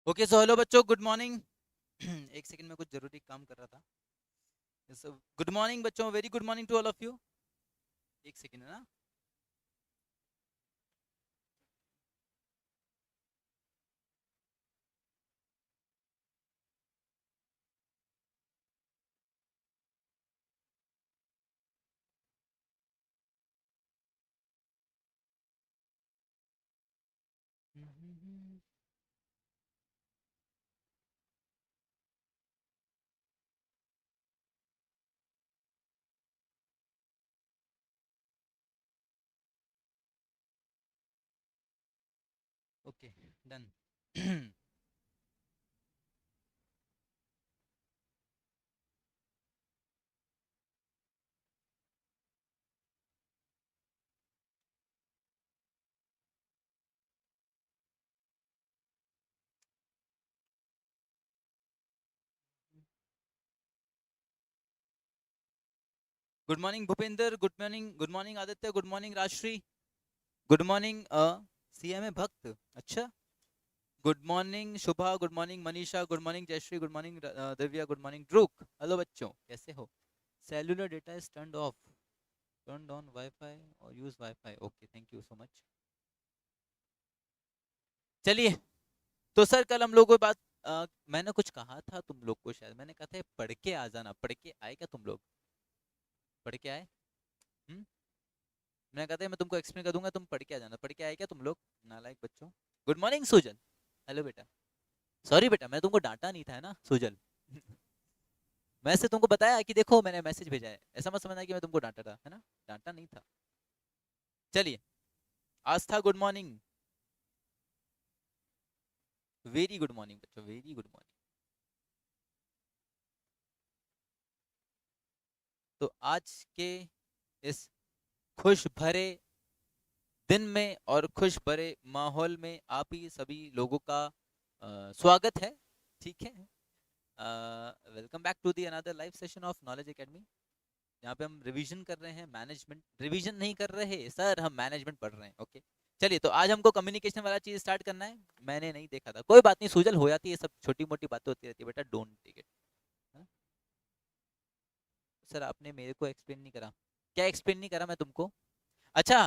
Okay so hello बच्चों, good morning. एक second में कुछ जरूरी काम कर रहा था। गुड मॉर्निंग बच्चों, very good morning to all of you. एक सेकंड है ना। Okay, done. Good morning Bhupendra, good morning Aditya, good morning Rajshree, good morning सीएम है भक्त। अच्छा, good morning Shubha, good morning Manisha, good morning Jayshree, good morning Divya, good morning Dhruv. Hello बच्चों, कैसे हो? Cellular data is turned of, turned on wifi और use wifi. Okay, thank you so much. चलिए, तो सर कल हम लोग को बात, मैंने कुछ कहा था तुम लोग को, शायद मैंने कहा था पढ़ के आ जाना। पढ़ के आए क्या तुम लोग? पढ़ के आए? हम्म। मैंने कहा था मैं तुमको एक्सप्लेन कर दूंगा, तुम पढ़ के आ जाना। पढ़ के आए क्या तुम लोग? नालायक बच्चों। Good morning Sujal. हेलो बेटा। सॉरी बेटा, मैं तुमको डांटा नहीं था, है ना सुजल? मैं से तुमको बताया कि देखो मैंने मैसेज भेजा है, ऐसा मत समझना कि मैं तुमको डांटा था, है ना? डांटा नहीं था। चलिए, Aastha good morning. Very good morning बच्चों, वेरी गुड मॉर्निंग। तो आज के इस खुश भरे दिन में और खुश भरे माहौल में आप ही सभी लोगों का स्वागत है। ठीक है, welcome back to the another live session of knowledge academy. यहाँ पे हम रिवीजन कर रहे हैं, मैनेजमेंट रिवीजन नहीं कर रहे सर, हम मैनेजमेंट पढ़ रहे हैं। ओके, चलिए, तो आज हमको कम्युनिकेशन वाला चीज स्टार्ट करना है। मैंने नहीं देखा था, कोई बात नहीं सूजल, हो जाती है, सब छोटी मोटी बातें होती रहती है बेटा, डोंट टेक इट। सर आपने मेरे को एक्सप्लेन नहीं करा। क्या एक्सप्लेन नहीं करा मैं तुमको? अच्छा,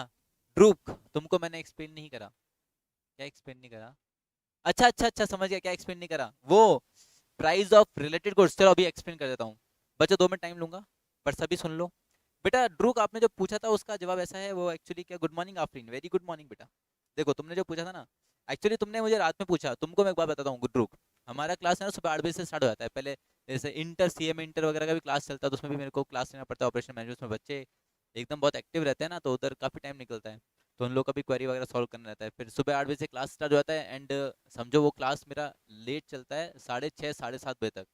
ड्रूक, तुमको मैंने एक्सप्लेन नहीं करा। क्या एक्सप्लेन नहीं करा? अच्छा अच्छा अच्छा, समझ गया, क्या एक्सप्लेन नहीं करा वो। प्राइस ऑफ रिलेटेड गुड्स, चलो अभी एक्सप्लेन कर देता हूँ। बच्चों 2 मिनट टाइम लूंगा, पर सभी सुन लो। बेटा ड्रूक, आपने जो पूछा था उसका जवाब ऐसा है, वो एक्चुअली क्या, good morning Afreen, very good morning बेटा। देखो तुमने जो पूछा था ना, एक्चुअली तुमने मुझे रात में पूछा, तुमको मैं एक बात बताता हूँ ड्रूक। हमारा क्लास है ना सुबह 8 बजे से स्टार्ट हो जाता है। पहले जैसे इंटर सीएम इंटर वगैरह का भी क्लास चलता है, तो उसमें भी मेरे को क्लास लेना पड़ता है। ऑपरेशन मैनेजमेंट में बच्चे एकदम बहुत एक्टिव रहते हैं ना, तो उधर काफ़ी टाइम निकलता है। तो उन लोग का भी क्वेरी वगैरह सॉल्व करना रहता है। फिर सुबह 8 बजे से क्लास स्टार्ट हो जाता है, एंड समझो वो क्लास मेरा लेट चलता है 6:30 7:30 बजे तक।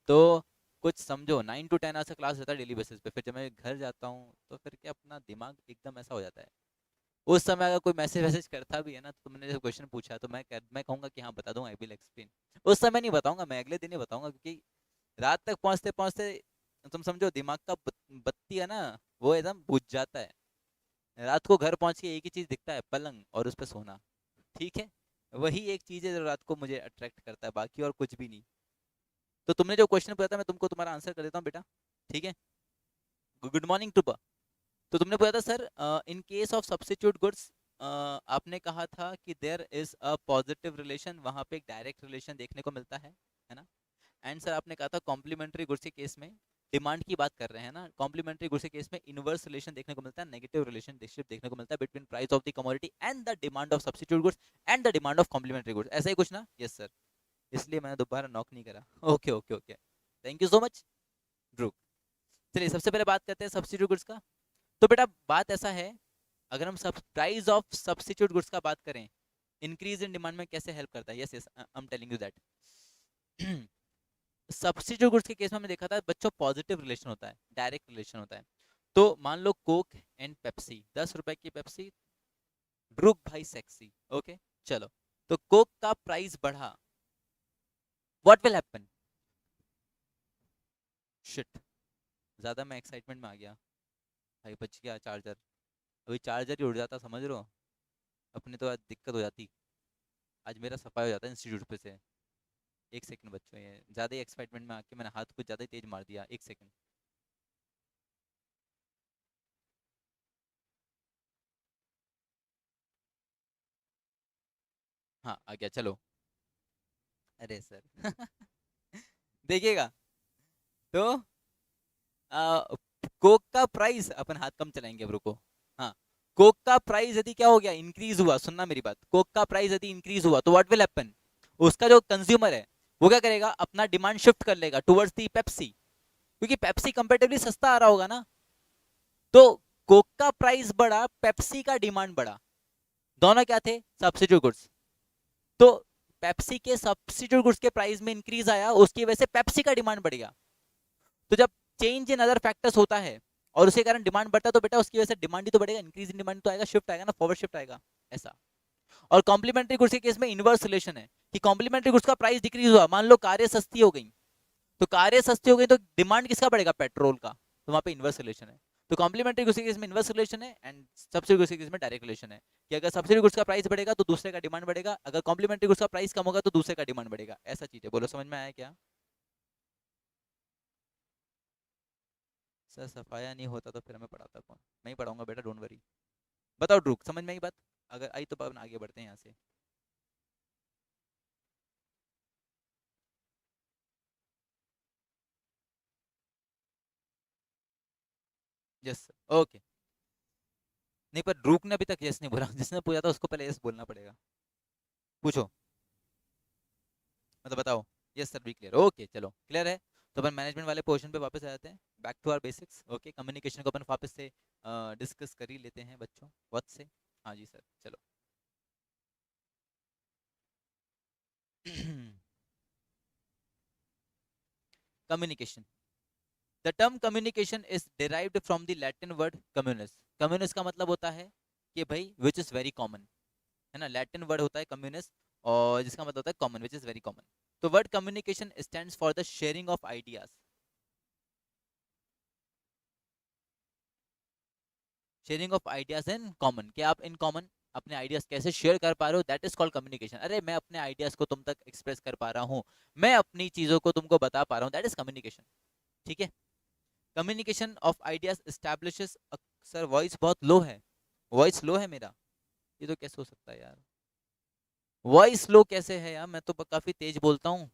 तो कुछ समझो 9 to 10 आवर्स का क्लास रहता है डेली बेसिस पे। फिर जब मैं घर जाता हूँ तो फिर क्या, अपना दिमाग एकदम ऐसा हो जाता है। उस समय अगर कोई मैसेज वैसेज करता भी है ना, तो तुमने जब क्वेश्चन पूछा तो मैं कहूँगा कि हाँ बता दूंगा, आई विल एक्सप्लेन। उस समय नहीं बताऊंगा, मैं अगले दिन ही बताऊंगा, क्योंकि रात तक पहुंचते पहुंचते तुम समझो दिमाग का बत्ती है ना, वो एकदम बुझ जाता है। रात को घर पहुंच के एक ही चीज दिखता है, पलंग और उस पर सोना। ठीक है, वही एक चीज है जो रात को मुझे अट्रैक्ट करता है, बाकी और कुछ भी नहीं। तो तुमने जो क्वेश्चन पूछा था, मैं तुमको तुम्हारा आंसर कर देता हूँ बेटा। ठीक है, गुड मॉर्निंग टू। तो तुमने पूछा था sir, in case of substitute goods, आपने कहा था कि there is a positive relation, वहां पे एक डायरेक्ट रिलेशन देखने को मिलता है ना? एंड सर आपने कहा था कॉम्प्लीमेंट्री गुड्स के केस में डिमांड की बात कर रहे हैं ना, कॉम्प्लीमेंट्री गुड्स के केस में इनवर्स रिलेशन देखने को मिलता है, नेगेटिव रिलेशनशिप देखने को मिलता है between price of the commodity and the demand of substitute goods and the demand of complementary goods, ऐसा ही कुछ ना? यस सर, इसलिए मैंने दोबारा नॉक नहीं करा। Okay okay okay, thank you so much Dhruv. चलिए सबसे पहले बात करते हैं सब्स्टिट्यूट गुड्स का। तो बेटा बात ऐसा है, अगर हम सब प्राइस ऑफ सब्स्टिट्यूट गुड्स का बात करें, इंक्रीज इन डिमांड में कैसे हेल्प करता है? Yes yes, I am telling you that. Substitute goods के केस में हमने देखा था बच्चों, पॉजिटिव रिलेशन होता है, डायरेक्ट रिलेशन होता है। तो मान लो कोक एंड पेप्सी, 10 रुपए की पेप्सी, ड्रुक भाई सेक्सी, ओके चलो, तो कोक का प्राइस बढ़ा, व्हाट विल हैपन? शिट, ज्यादा मैं एक्साइटमेंट में आ गया भाई, बच गया चार्जर, अभी चार्जर ही उड़ जाता, समझ रहे हो? अपने तो आज दिक्कत हो जाती, आज मेरा सफाई हो जाता इंस्टीट्यूट पे से। एक सेकंड बच्चों, ये ज़्यादा ही एक्साइटमेंट में आके मैंने हाथ कुछ ज़्यादा ही तेज मार दिया, एक सेकंड। हाँ आ गया, चलो। अरे सर देखिएगा, तो कोक का प्राइस, अपन हाथ कम चलाएंगे अब, रुको। हाँ, कोक का प्राइस यदि क्या हो गया, इंक्रीज हुआ, सुनना मेरी बात, कोक का प्राइस यदि इंक्रीज हुआ तो व्हाट विल हैपन? उसका जो कंज्यूमर है वो क्या करेगा, अपना डिमांड शिफ्ट कर लेगा टुवर्ड्स दी पेप्सी, क्योंकि पेप्सी कंपेरेटिवली सस्ता आ रहा होगा ना। तो कोक का प्राइस बढ़ा, पेप्सी का डिमांड बढ़ा, दोनों क्या थे, सब्स्टिट्यूट गुड्स। तो पेप्सी के सब्स्टिट्यूट गुड्स के प्राइस में इंक्रीज आया, उसकी वजह से पेप्सी का डिमांड बढ़ गया। तो जब चेंज इन अदर फैक्टर्स होता है और उसके कारण डिमांड बढ़ता है, तो बेटा उसकी वजह से डिमांड ही तो बढ़ेगा, इंक्रीज इन डिमांड तो आएगा, शिफ्ट आएगा ना, फॉरवर्ड शिफ्ट आएगा, ऐसा। और कॉम्प्लीमेंट्री गुड्स के केस में इनवर्स रिलेशन है कि कॉम्प्लीमेंट्री गुड्स का प्राइस डिक्रीज हुआ, मान लो कारें सस्ती हो गई, तो कारें सस्ती हो गई तो डिमांड किसका बढ़ेगा, पेट्रोल का, तो वहां पे इनवर्स रिलेशन है। तो कॉम्प्लीमेंट्री गुड्स के केस में इनवर्स रिलेशन है एंड सब्सिडी गुड्स के केस में डायरेक्ट रिलेशन है, कि अगर सब्सिडी गुड्स का प्राइस बढ़ेगा तो दूसरे का डिमांड बढ़ेगा, अगर कॉम्प्लीमेंट्री गुड्स का प्राइस कम होगा तो दूसरे का डिमांड बढ़ेगा, ऐसा चीज है। बोलो समझ में आया क्या? सर सफाया नहीं होता तो फिर हमें पढ़ाता कौन? मैं ही पढ़ाऊंगा बेटा, डोंट वरी। बताओ ड्रूक, समझ में आई बात? अगर आई तो अपन आगे बढ़ते हैं यहाँ से। Yes okay. नहीं पर ड्रूक ने अभी तक यस नहीं बोला, जिसने पूछा था उसको पहले यस बोलना पड़ेगा। पूछो, मतलब बताओ। Yes sir, be clear, okay चलो क्लियर है। तो अपन मैनेजमेंट वाले पोर्शन पे वापस आ जाते हैं, back to our basics. Okay, communication को अपन वापस से डिस्कस कर ही लेते हैं बच्चों, वक्त से। हाँ जी सर, चलो। Communication, the term communication is derived from the Latin word communis. Communis का मतलब होता है कि भाई विच इज वेरी कॉमन, है ना, लैटिन वर्ड होता है कम्युनिस, और जिसका मतलब होता है common, which is very common. तो word communication stands for the sharing of ideas, sharing of ideas in common, कि आप इन कॉमन अपने आइडियाज कैसे शेयर कर पा रहे हो, दैट इज कॉल्ड कम्युनिकेशन। अरे मैं अपने आइडियाज को तुम तक एक्सप्रेस कर पा रहा हूँ, मैं अपनी चीजों को तुमको बता पा रहा हूँ, दैट इज कम्युनिकेशन। ठीक है, communication of ideas establishes. Sir voice बहुत लो है, वॉइस लो है मेरा, ये तो कैसे हो सकता है यार, वॉइस लो कैसे है यार, मैं तो काफी तेज बोलता हूँ।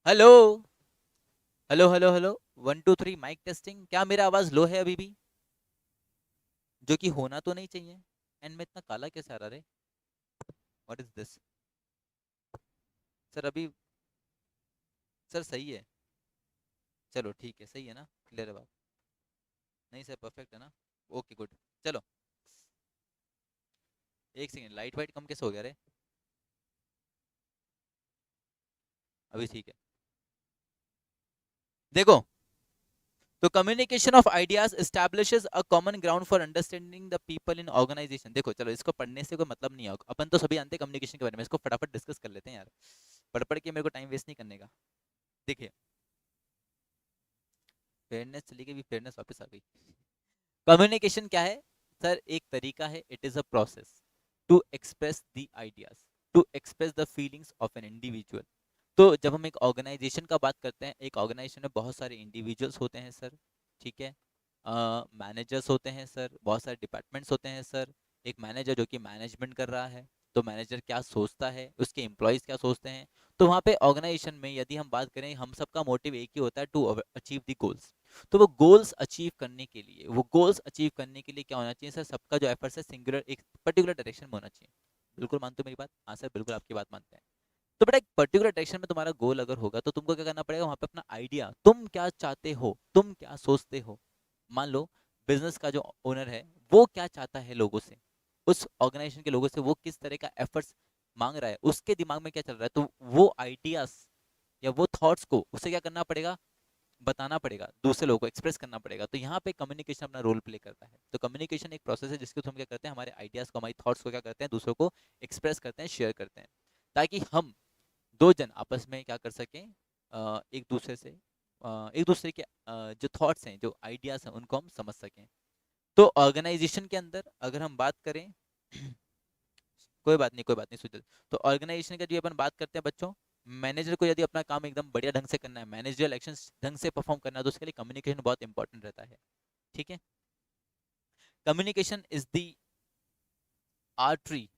Hello, hello hello hello, 1 2 3 mic testing, क्या मेरा आवाज लो है अभी भी? जो कि होना तो नहीं चाहिए। एंड मैं इतना काला कैसे आ रहा रे, व्हाट इज दिस? सर अभी, सर सही है, चलो ठीक है, सही है ना, क्लियर है बात? नहीं सर परफेक्ट है ना, ओके गुड। चलो एक सेकेंड, लाइट वाइट कम कैसे हो गया रे? अभी ठीक है, देखो। तो communication of ideas establishes a common ground for understanding the people in organisation. देखो चलो, इसको पढ़ने से कोई मतलब नहीं है, अपन तो सभी जानते हैं कम्युनिकेशन के बारे में, इसको फटाफट डिस्कस कर लेते हैं यार, पढ़ पढ़ के मेरे को टाइम वेस्ट नहीं करने का। देखिए, फेयरनेस चली गई, फेयरनेस वापस आ गई। कम्युनिकेशन क्या है सर? एक तरीका है, it is a process to express the ideas, to express the feelings of an individual. तो जब हम एक ऑर्गेनाइजेशन का बात करते हैं, एक ऑर्गेनाइजेशन में बहुत सारे इंडिविजुअल्स होते हैं सर, ठीक है, मैनेजर्स होते हैं सर, बहुत सारे डिपार्टमेंट्स होते हैं सर। एक मैनेजर जो कि मैनेजमेंट कर रहा है, तो मैनेजर क्या सोचता है, उसके एम्प्लॉयज़ क्या सोचते हैं, तो वहाँ पे ऑर्गेनाइजेशन में यदि हम बात करें, हम सबका मोटिव एक ही होता है, टू अचीव द गोल्स। तो वो गोल्स अचीव करने के लिए, क्या होना चाहिए सर? सबका जो एफर्ट्स है सिंगुलर एक पर्टिकुलर डायरेक्शन में होना चाहिए। बिल्कुल मानते हो मेरी बात? हाँ सर, बिल्कुल आपकी बात मानते हैं। तो बेटा एक पर्टिकुलर डायरेक्शन में तुम्हारा गोल अगर होगा तो तुमको क्या करना पड़ेगा? वहाँ पे अपना आइडिया, तुम क्या चाहते हो, तुम क्या सोचते हो। मान लो बिजनेस का जो ओनर है वो क्या चाहता है लोगों से, उस ऑर्गेनाइजेशन के लोगों से वो किस तरह का एफर्ट्स मांग रहा है, उसके दिमाग में क्या चल रहा है, तो वो आइडियाज या वो थॉट्स को उसे क्या करना पड़ेगा? बताना पड़ेगा, दूसरे लोगों को एक्सप्रेस करना पड़ेगा। तो यहाँ पे कम्युनिकेशन अपना रोल प्ले करता है। तो कम्युनिकेशन एक प्रोसेस है जिसके थ्रू हम क्या करते हैं, हमारे आइडियाज को, हमारी थॉट्स को क्या करते हैं, दूसरों को एक्सप्रेस करते हैं, शेयर करते हैं, ताकि हम दो जन आपस में क्या कर सकें, एक दूसरे के जो थॉट्स हैं, जो आइडियाज हैं, उनको हम समझ सकें। तो ऑर्गेनाइजेशन के अंदर अगर हम बात करें कोई बात नहीं, कोई बात नहीं, सुचल। तो ऑर्गेनाइजेशन का जो अपन बात करते हैं बच्चों, मैनेजर को यदि अपना काम एकदम बढ़िया ढंग से करना है, मैनेजरियल एक्शंस ढंग से परफॉर्म करना है, तो उसके लिए कम्युनिकेशन बहुत इंपॉर्टेंट रहता है। ठीक है, communication is the artery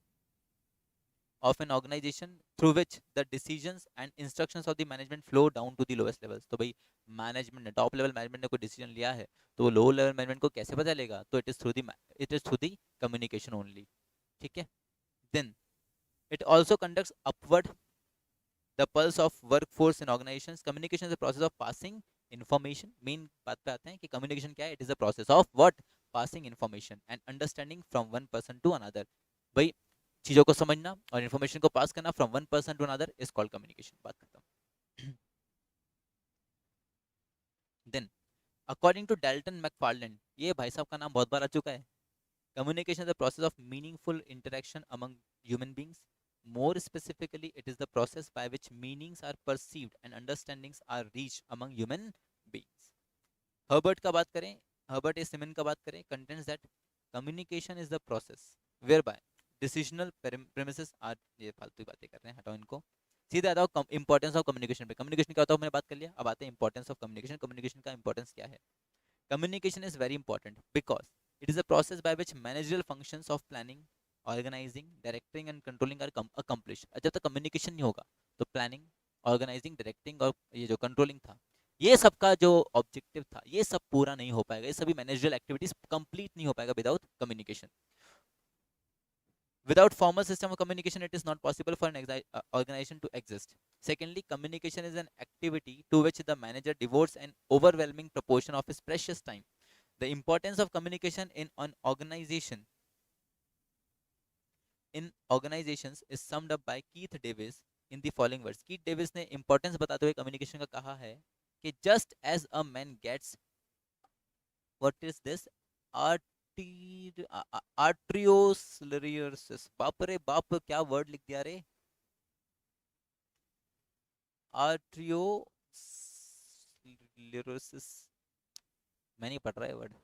of an organization through which the decisions and instructions of the management flow down to the lowest levels। तो भाई मैनेजमेंट ने, टॉप लेवल मैनेजमेंट ने कोई डिसीजन लिया है तो वो लो लेवल मैनेजमेंट को कैसे पता चलेगा? तो it is through the communication only. ठीक है, then it also conducts upward the pulse of workforce in organisations. Communication is the process of passing information. मेन बात पे आते हैं कि कम्युनिकेशन क्या है? It is the process of what? Passing information and understanding from one person to another. भाई चीजों को समझना और इन्फॉर्मेशन को पास करना from one person to another is called communication. बात खत्म। देन अकॉर्डिंग टू डेल्टन मैकफार्लैंड, ये भाई साहब का नाम बहुत बार आ चुका है, communication is the process of meaningful interaction among human beings. More specifically, it is the process by which meanings are perceived and understandings are reached among human beings. Herbert का बात करें, हर्बर्ट ए सिमन का बात करें, contents that communication is the process whereby decisional premises are. ये फालतू बातें कर रहे हैं, हटाओ इनको। सीधे आता हूँ इंपॉर्टेंस ऑफ कम्युनिकेशन पे। कम्युनिकेशन क्या होता है मैंने बात कर लिया, अब आते हैं इंपॉर्टेंस ऑफ कम्युनिकेशन। कम्युनिकेशन का इंपॉर्टेंस क्या है? Communication is very important because it is a process by which managerial functions of planning, organizing, directing and controlling are accomplished। जब तक कम्युनिकेशन नहीं होगा तो प्लानिंग, ऑर्गेनाइजिंग, डायरेक्टिंग और ये जो कंट्रोलिंग था, ये सबका जो ऑब्जेक्टिव था, ये सब पूरा नहीं हो पाएगा, ये सभी मैनेजरियल एक्टिविटीज कंप्लीट नहीं हो पाएगा without communication. Without formal system of communication, it is not possible for an organization to exist. Secondly, communication is an activity to which the manager devotes an overwhelming proportion of his precious time. The importance of communication in an organizations is summed up by Keith Davis in the following words. Keith Davis ने importance बताते हुए communication का कहा है कि just as a man gets, what is this, आर्ट्रियोस्क्लेरोसिस, बाप रे बाप क्या वर्ड लिख दिया रे, आर्ट्रियोस्क्लेरोसिस, मैं नहीं पढ़ रहा है word.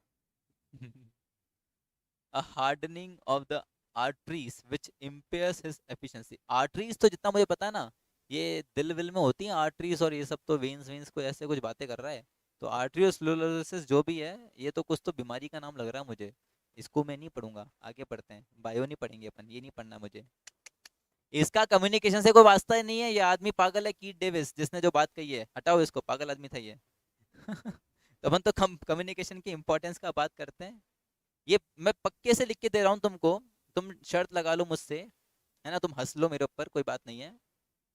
a hardening of the arteries which impairs his efficiency। Arteries तो जितना मुझे पता है ना, ये दिल विल में होती हैं आर्टरीज, और ये सब तो वेन्स वेन्स को ऐसे कुछ बातें कर रहा है। तो आर्ट्रियोस्क्लेरोसिस जो भी है, ये तो कुछ तो बीमारी का नाम लग रहा है मुझे। इसको मैं नहीं पढ़ूंगा, आगे पढ़ते हैं, बायो नहीं पढ़ेंगे अपन, ये नहीं पढ़ना मुझे। इसका कम्युनिकेशन से कोई वास्ता ही नहीं है, ये आदमी पागल है, कीट डेविस जिसने जो बात कही है, हटाओ इसको, पागल आदमी था ये। तो अपन तो कम्युनिकेशन की इंपॉर्टेंस का बात करते हैं। ये मैं पक्के से लिख के दे रहा हूँ तुमको, तुम शर्त लगा लो मुझसे, है ना, तुम हंस लो मेरे ऊपर, कोई बात नहीं है,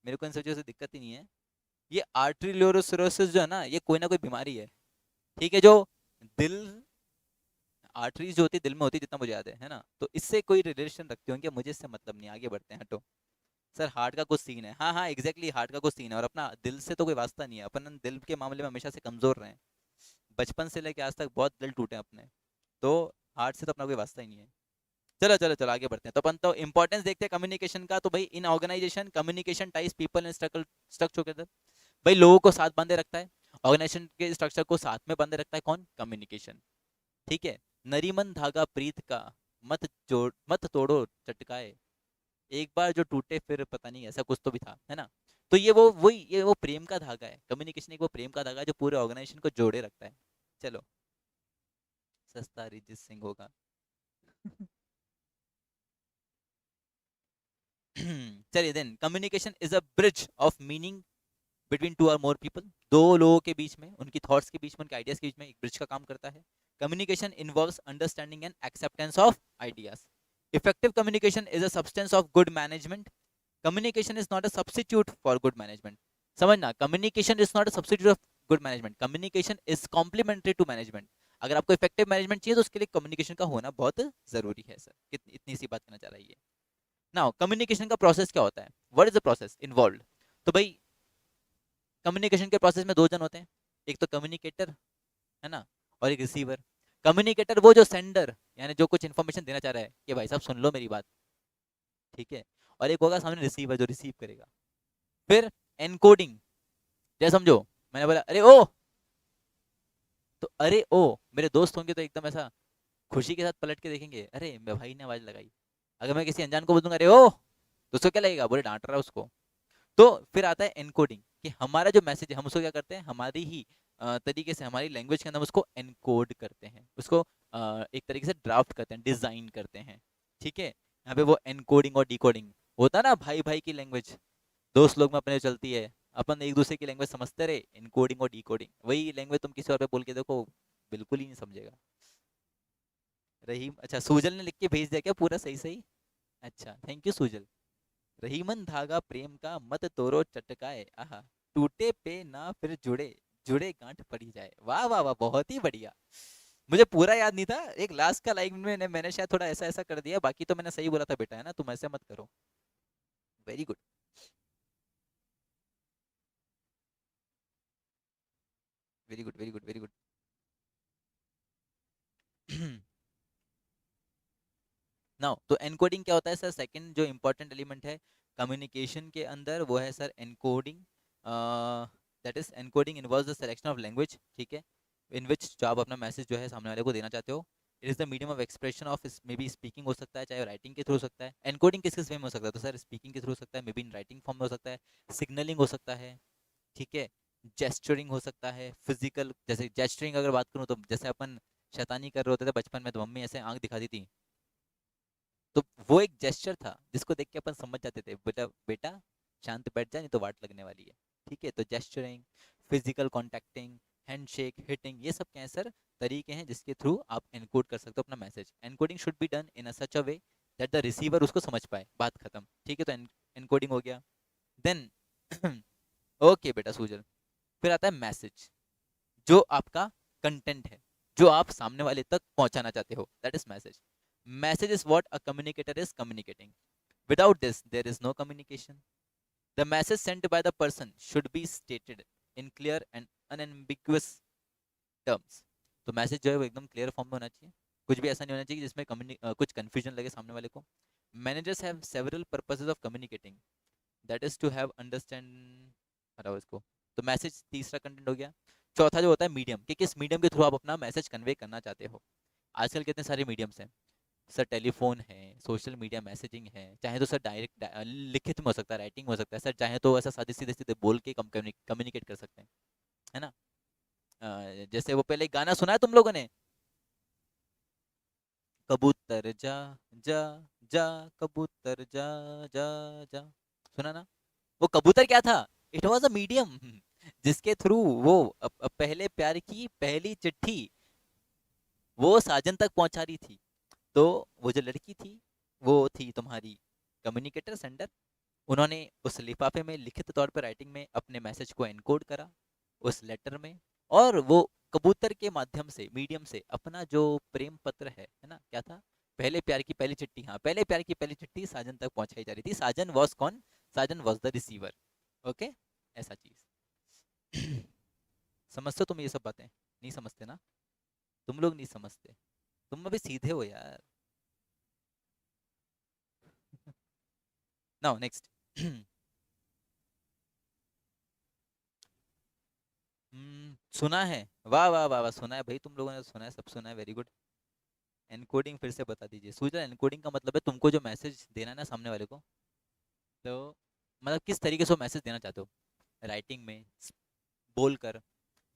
मेरे को इन सब चीजों से दिक्कत ही नहीं है। ये आर्टरीलियोरोसिरोसिस जो है ना, ये कोई ना कोई बीमारी है, ठीक है, जो दिल, आर्टरीज जो होती है दिल में होती है जितना मुझे याद है ना, तो इससे कोई रिलेशन रखते होंगे, मुझे इससे मतलब नहीं, आगे बढ़ते हैं, हटो। सर हार्ट का कुछ सीन है, हाँ हाँ एग्जैक्टली, हार्ट का कुछ सीन है, और अपना दिल से तो कोई वास्ता नहीं है, अपन दिल के मामले में हमेशा से कमजोर रहे हैं, बचपन से लेके आज तक बहुत दिल टूटे हैं अपने, तो हार्ट से तो अपना कोई वास्ता ही नहीं है। चलो चलो चलो आगे बढ़ते हैं। तो अपन तो इंपॉर्टेंस देखते हैं कम्युनिकेशन का। तो भाई in organisation communication ties people in structure together. भाई लोगों को साथ बांधे रखता है, ऑर्गेनाइजेशन के स्ट्रक्चर को साथ में बांधे रखता है कौन? कम्युनिकेशन। ठीक है, नरीमन धागा प्रीत का, मत तोड़ो चटकाए, एक बार जो टूटे फिर पता नहीं, ऐसा कुछ तो भी था, है ना। तो ये वो प्रेम का धागा है, कम्युनिकेशन एक वो प्रेम का धागा है जो पूरे ऑर्गेनाइजेशन को जोड़े रखता है। चलो, सस्ता अरिजीत सिंह होगा। चलिए then communication is a bridge of meaning between two और मोर पीपल, दो लोगों के बीच में, उनकी थॉट्स के बीच में, उनके आइडियाज के बीच में एक ब्रिज का काम करता है. Communication involves understanding and acceptance of ideas. Effective communication is a substance of good management. Communication is not a substitute for good management. समझना, communication is not a substitute of good management. Communication is complementary to management. अगर आपको effective management चाहिए तो उसके लिए communication का होना बहुत जरूरी है सर. इतनी सी बात करना चाह रही है. नाउ कम्युनिकेशन का प्रोसेस क्या होता है, what is the process involve. तो भाई कम्युनिकेशन के प्रोसेस में दो जन होते हैं, एक तो कम्युनिकेटर है ना, और एक रिसीवर. कम्युनिकेटर वो जो सेंडर यानी जो कुछ इन्फॉर्मेशन देना चाह रहा है कि भाई साहब सुन लो मेरी बात, ठीक है. और एक होगा सामने रिसीवर जो रिसीव करेगा. फिर एनकोडिंग, जैसे समझो मैंने बोला अरे ओ, तो अरे ओ मेरे दोस्त होंगे तो एकदम ऐसा खुशी के साथ पलट के देखेंगे, अरे मेरे भाई ने आवाज लगाई. अगर मैं किसी अनजान को बोल दूंगा अरे ओ, तो उसको क्या लगेगा, बोले डांट रहा है उसको. तो फिर आता है एनकोडिंग कि हमारा जो मैसेज है हम उसको क्या करते हैं, हमारी ही तरीके से हमारी लैंग्वेज के अंदर हम उसको एनकोड करते हैं, उसको एक तरीके से ड्राफ्ट करते हैं, डिजाइन करते हैं. ठीक है, यहाँ पे वो एनकोडिंग और डिकोडिंग होता है ना, भाई भाई की लैंग्वेज दोस्त लोग में अपने चलती है, अपन एक दूसरे की लैंग्वेज समझते रहे, इनकोडिंग और डिकोडिंग. वही लैंग्वेज तुम किसी और पे बोल के देखो, बिल्कुल ही नहीं समझेगा. रहीम, अच्छा सूजल ने लिख के भेज दिया क्या पूरा सही सही. अच्छा थैंक यू सूजल. रहीमन धागा प्रेम का मत तोड़ो चटकाए, आहा टूटे पे ना फिर जुड़े, जुड़े गांठ पड़ी जाए. वाह वाह वाह, बहुत ही बढ़िया. मुझे पूरा याद नहीं था, एक लास्ट का लाइन में मैंने शायद थोड़ा ऐसा ऐसा कर दिया, बाकी तो मैंने सही बोला था बेटा, है ना, तुम ऐसे मत करो. Very good. Very good very good very good. Now तो एनकोडिंग क्या होता है सर, सेकंड जो इंपॉर्टेंट एलिमेंट है कम्युनिकेशन के अंदर वो है sir encoding. That is encoding involves the selection of language, ठीक है, इन विच जो आप अपना मैसेज जो है सामने वाले को देना चाहते हो. It is the medium of expression of, may be speaking हो सकता है, चाहे राइटिंग के थ्रू हो सकता है. एनकोडिंग किस किस वे में हो सकता है, तो सर स्पीकिंग के थ्रू हो सकता है, may be in writing form में हो सकता है, सिग्नलिंग हो सकता है, ठीक है, जेस्चरिंग हो सकता है, फिजिकल, जैसे जेस्चरिंग अगर बात करूँ तो जैसे अपन शैतानी कर रहे होते थे बचपन में तो मम्मी ऐसे आंख दिखाती थी, तो वो एक जेस्चर था जिसको देख के अपन समझ जाते थे बेटा बेटा शांत बैठ जा नहीं तो वाट लगने वाली है. ठीक है, तो जेस्चरिंग, फिजिकल कॉन्टैक्टिंग, हैंडशेक, हिटिंग, ये सब क्या है सर, तरीके हैं जिसके थ्रू आप एनकोड कर सकते हो अपना message. Encoding should be done in a such a way that the receiver उसको समझ पाए, बात खत्म. ठीक है, तो एनकोडिंग हो गया. देन ओके बेटा सूजल, फिर आता है मैसेज, जो आपका कंटेंट है, जो आप सामने वाले तक पहुंचाना चाहते हो, that is message. Message is what a communicator is communicating. Without this, there is no communication. The message sent by the person should be stated in clear and unambiguous terms. तो मैसेज जो है वो एकदम clear form में होना चाहिए, कुछ भी ऐसा नहीं होना चाहिए जिसमें कुछ कंफ्यूजन लगे सामने वाले को. Managers have several purposes of communicating, that is to have understand, हटाओ इसको. तो मैसेज तीसरा कंटेंट हो गया. चौथा जो होता है मीडियम, कि किस मीडियम के थ्रू आप अपना मैसेज कन्वे करना चाहते हो. आजकल कितने सारे मीडियम्स हैं सर, टेलीफोन है, सोशल मीडिया मैसेजिंग है, चाहे तो सर डायरेक्ट लिखित में हो सकता है, राइटिंग में हो सकता है सर, चाहे तो ऐसा सादे सीधे सीधे बोल के कम्युनिकेट कर सकते हैं, है ना. जैसे वो पहले एक गाना सुना है तुम लोगों ने, कबूतर जा जा जा, कबूतर जा जा जा, सुना ना. वो कबूतर क्या था, इट वॉज अ मीडियम जिसके थ्रू वो पहले प्यार की पहली चिट्ठी वो साजन तक पहुंचा रही थी. तो वो जो लड़की थी वो थी तुम्हारी कम्युनिकेटर सेंडर. उन्होंने उस लिफाफे में लिखित तौर पर राइटिंग में अपने मैसेज को एनकोड करा उस लेटर में, और वो कबूतर के माध्यम से मीडियम से अपना जो प्रेम पत्र है ना, क्या था, पहले प्यार की पहली चिट्ठी, हाँ पहले प्यार की पहली चिट्ठी साजन तक पहुंचाई जा रही थी. साजन वॉज कौन, साजन वॉज द रिसीवर. ओके, ऐसा चीज. समझते हो तुम ये सब बातें, नहीं समझते ना, तुम लोग नहीं समझते, तुम अभी सीधे हो यार. Now next. सुना है, वाह वाह वाह वाह, सुना है भाई, तुम लोगों ने तो सुना है, सब सुना है, वेरी गुड. एनकोडिंग फिर से बता दीजिए सूजन. एनकोडिंग का मतलब है तुमको जो मैसेज देना है ना सामने वाले को, तो मतलब किस तरीके से वो मैसेज देना चाहते हो, राइटिंग में, बोलकर,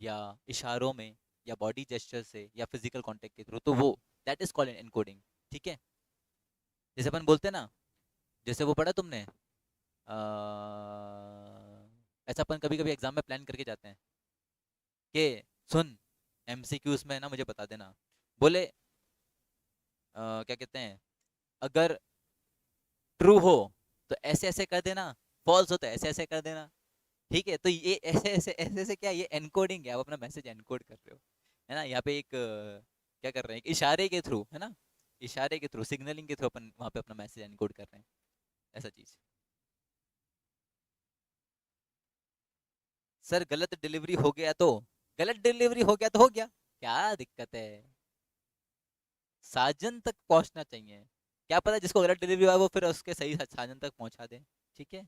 या इशारों में, या बॉडी जेस्चर से, या फिजिकल कांटेक्ट के थ्रू, तो वो दैट इज कॉल्ड एनकोडिंग. ठीक है, जैसे अपन बोलते हैं ना, जैसे वो पढ़ा तुमने, ऐसा अपन कभी कभी एग्जाम में प्लान करके जाते हैं कि सुन एमसीक्यूज में ना मुझे बता देना, बोले क्या कहते हैं, अगर ट्रू हो तो ऐसे ऐसे कर देना, फॉल्स हो तो ऐसे ऐसे कर देना। ठीक है, तो ये ऐसे ऐसे क्या, ये एनकोडिंग है, आप अपना मैसेज एनकोड कर रहे हो, है ना। यहाँ पे एक क्या कर रहे हैं, एक इशारे के थ्रू, है ना, इशारे के थ्रू, सिग्नलिंग के थ्रू अपन वहाँ पे अपना मैसेज एनकोड कर रहे हैं, ऐसा चीज। सर गलत डिलीवरी हो गया तो, गलत डिलीवरी हो गया तो हो गया, क्या दिक्कत है, साजन तक पहुंचना चाहिए। क्या पता जिसको गलत डिलीवरी हुआ है वो फिर उसके सही साजन तक पहुंचा दे। ठीक है,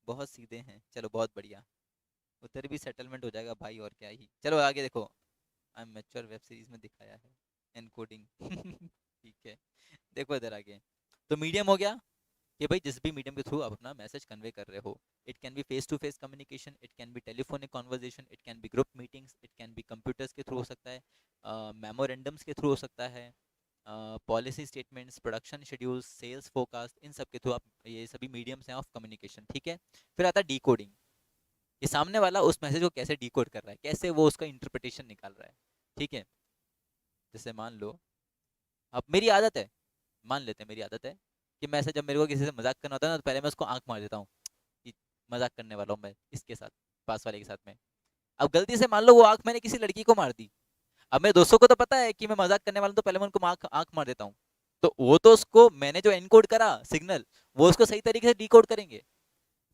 बहुत सीधे हैं, चलो बहुत बढ़िया, उधर भी सेटलमेंट हो जाएगा भाई, और क्या ही। चलो आगे देखो, I am mature web series में दिखाया है एनकोडिंग। ठीक है, देखो इधर आगे, तो मीडियम हो गया कि भाई जिस भी मीडियम के थ्रू आप अपना मैसेज कन्वे कर रहे हो, it can be face to face communication, it can be telephonic conversation, it can be group meetings, it can be computers के थ्रू हो सकता है, मेमोरेंडम्स के थ्रू हो सकता है, policy statements, production schedules, sales forecast, इन सब के थ्रू आप, ये सभी मीडियम्स हैं ऑफ कम्युनिकेशन। ठीक है, फिर आता है डीकोडिंग, ये सामने वाला उस मैसेज को कैसे डीकोड कर रहा है, कैसे वो उसका इंटरप्रिटेशन निकाल रहा है। ठीक है, जैसे मान लो, अब मेरी आदत है, मान लेते हैं मेरी आदत है कि मैं ऐसे जब मेरे को किसी से मजाक करना होता है ना, तो पहले मैं उसको आंख मार देता हूँ कि मजाक करने वाला हूँ मैं इसके साथ, पास वाले के साथ में। अब गलती से मान लो वो आंख मैंने किसी लड़की को मार दी, अब मेरे दोस्तों को तो पता है कि मैं मजाक करने वाला हूँ, तो पहले मैं उनको आंख आंख मार देता हूँ, तो वो तो उसको मैंने जो एनकोड करा सिग्नल, वो उसको सही तरीके से डिकोड करेंगे।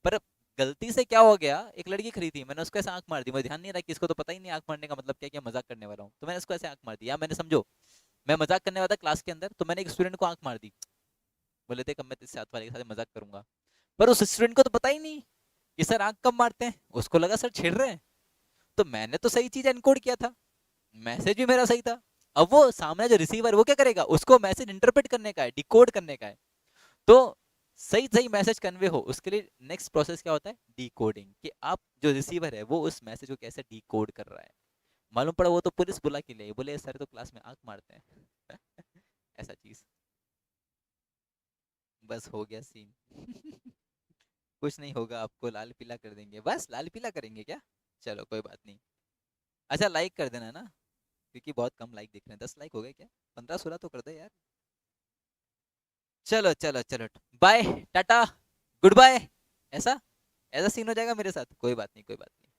पर गलती से क्या हो गया, एक लड़की खड़ी थी, मैंने उसको ऐसे आंख मार दी, मुझे ध्यान नहीं रहा कि इसको तो पता ही नहीं आंख मारने का मतलब क्या, क्या मजाक करने वाला हूँ, तो मैंने उसको ऐसे आंख मार दी, या मैंने समझो मैं मजाक करने वाला था क्लास के अंदर, तो मैंने एक स्टूडेंट को आंख मार दी, बोले थे कब मैं तेरे साथ वाले के साथ मजाक करूंगा, पर उस स्टूडेंट को तो पता ही नहीं कि सर आंख कब मारते हैं, उसको लगा सर छेड़ रहे हैं, तो मैंने तो सही चीज एनकोड किया था, मैसेज भी मेरा सही था। अब वो सामने जो रिसीवर, वो क्या करेगा, उसको मैसेज इंटरप्रेट करने का है, डिकोड करने का है, तो सही सही मैसेज कन्वे हो उसके लिए नेक्स्ट प्रोसेस क्या होता है, डिकोडिंग, कि आप जो रिसीवर है वो उस मैसेज को कैसे डिकोड कर रहा है। मालूम पड़ा वो तो पुलिस बुला के लिए, बोले सर तो क्लास में आंख मारते हैं। ऐसा चीज, बस हो गया सीन। कुछ नहीं होगा, आपको लाल पीला कर देंगे, बस लाल पीला करेंगे क्या, चलो कोई बात नहीं। अच्छा लाइक कर देना ना, क्योंकि बहुत कम लाइक दिख रहे हैं, 10 लाइक हो गए क्या, 15-16 तो कर दे यार। चलो चलो चलो, बाय, टाटा, गुड बाय, ऐसा ऐसा सीन हो जाएगा मेरे साथ, कोई बात नहीं कोई बात नहीं।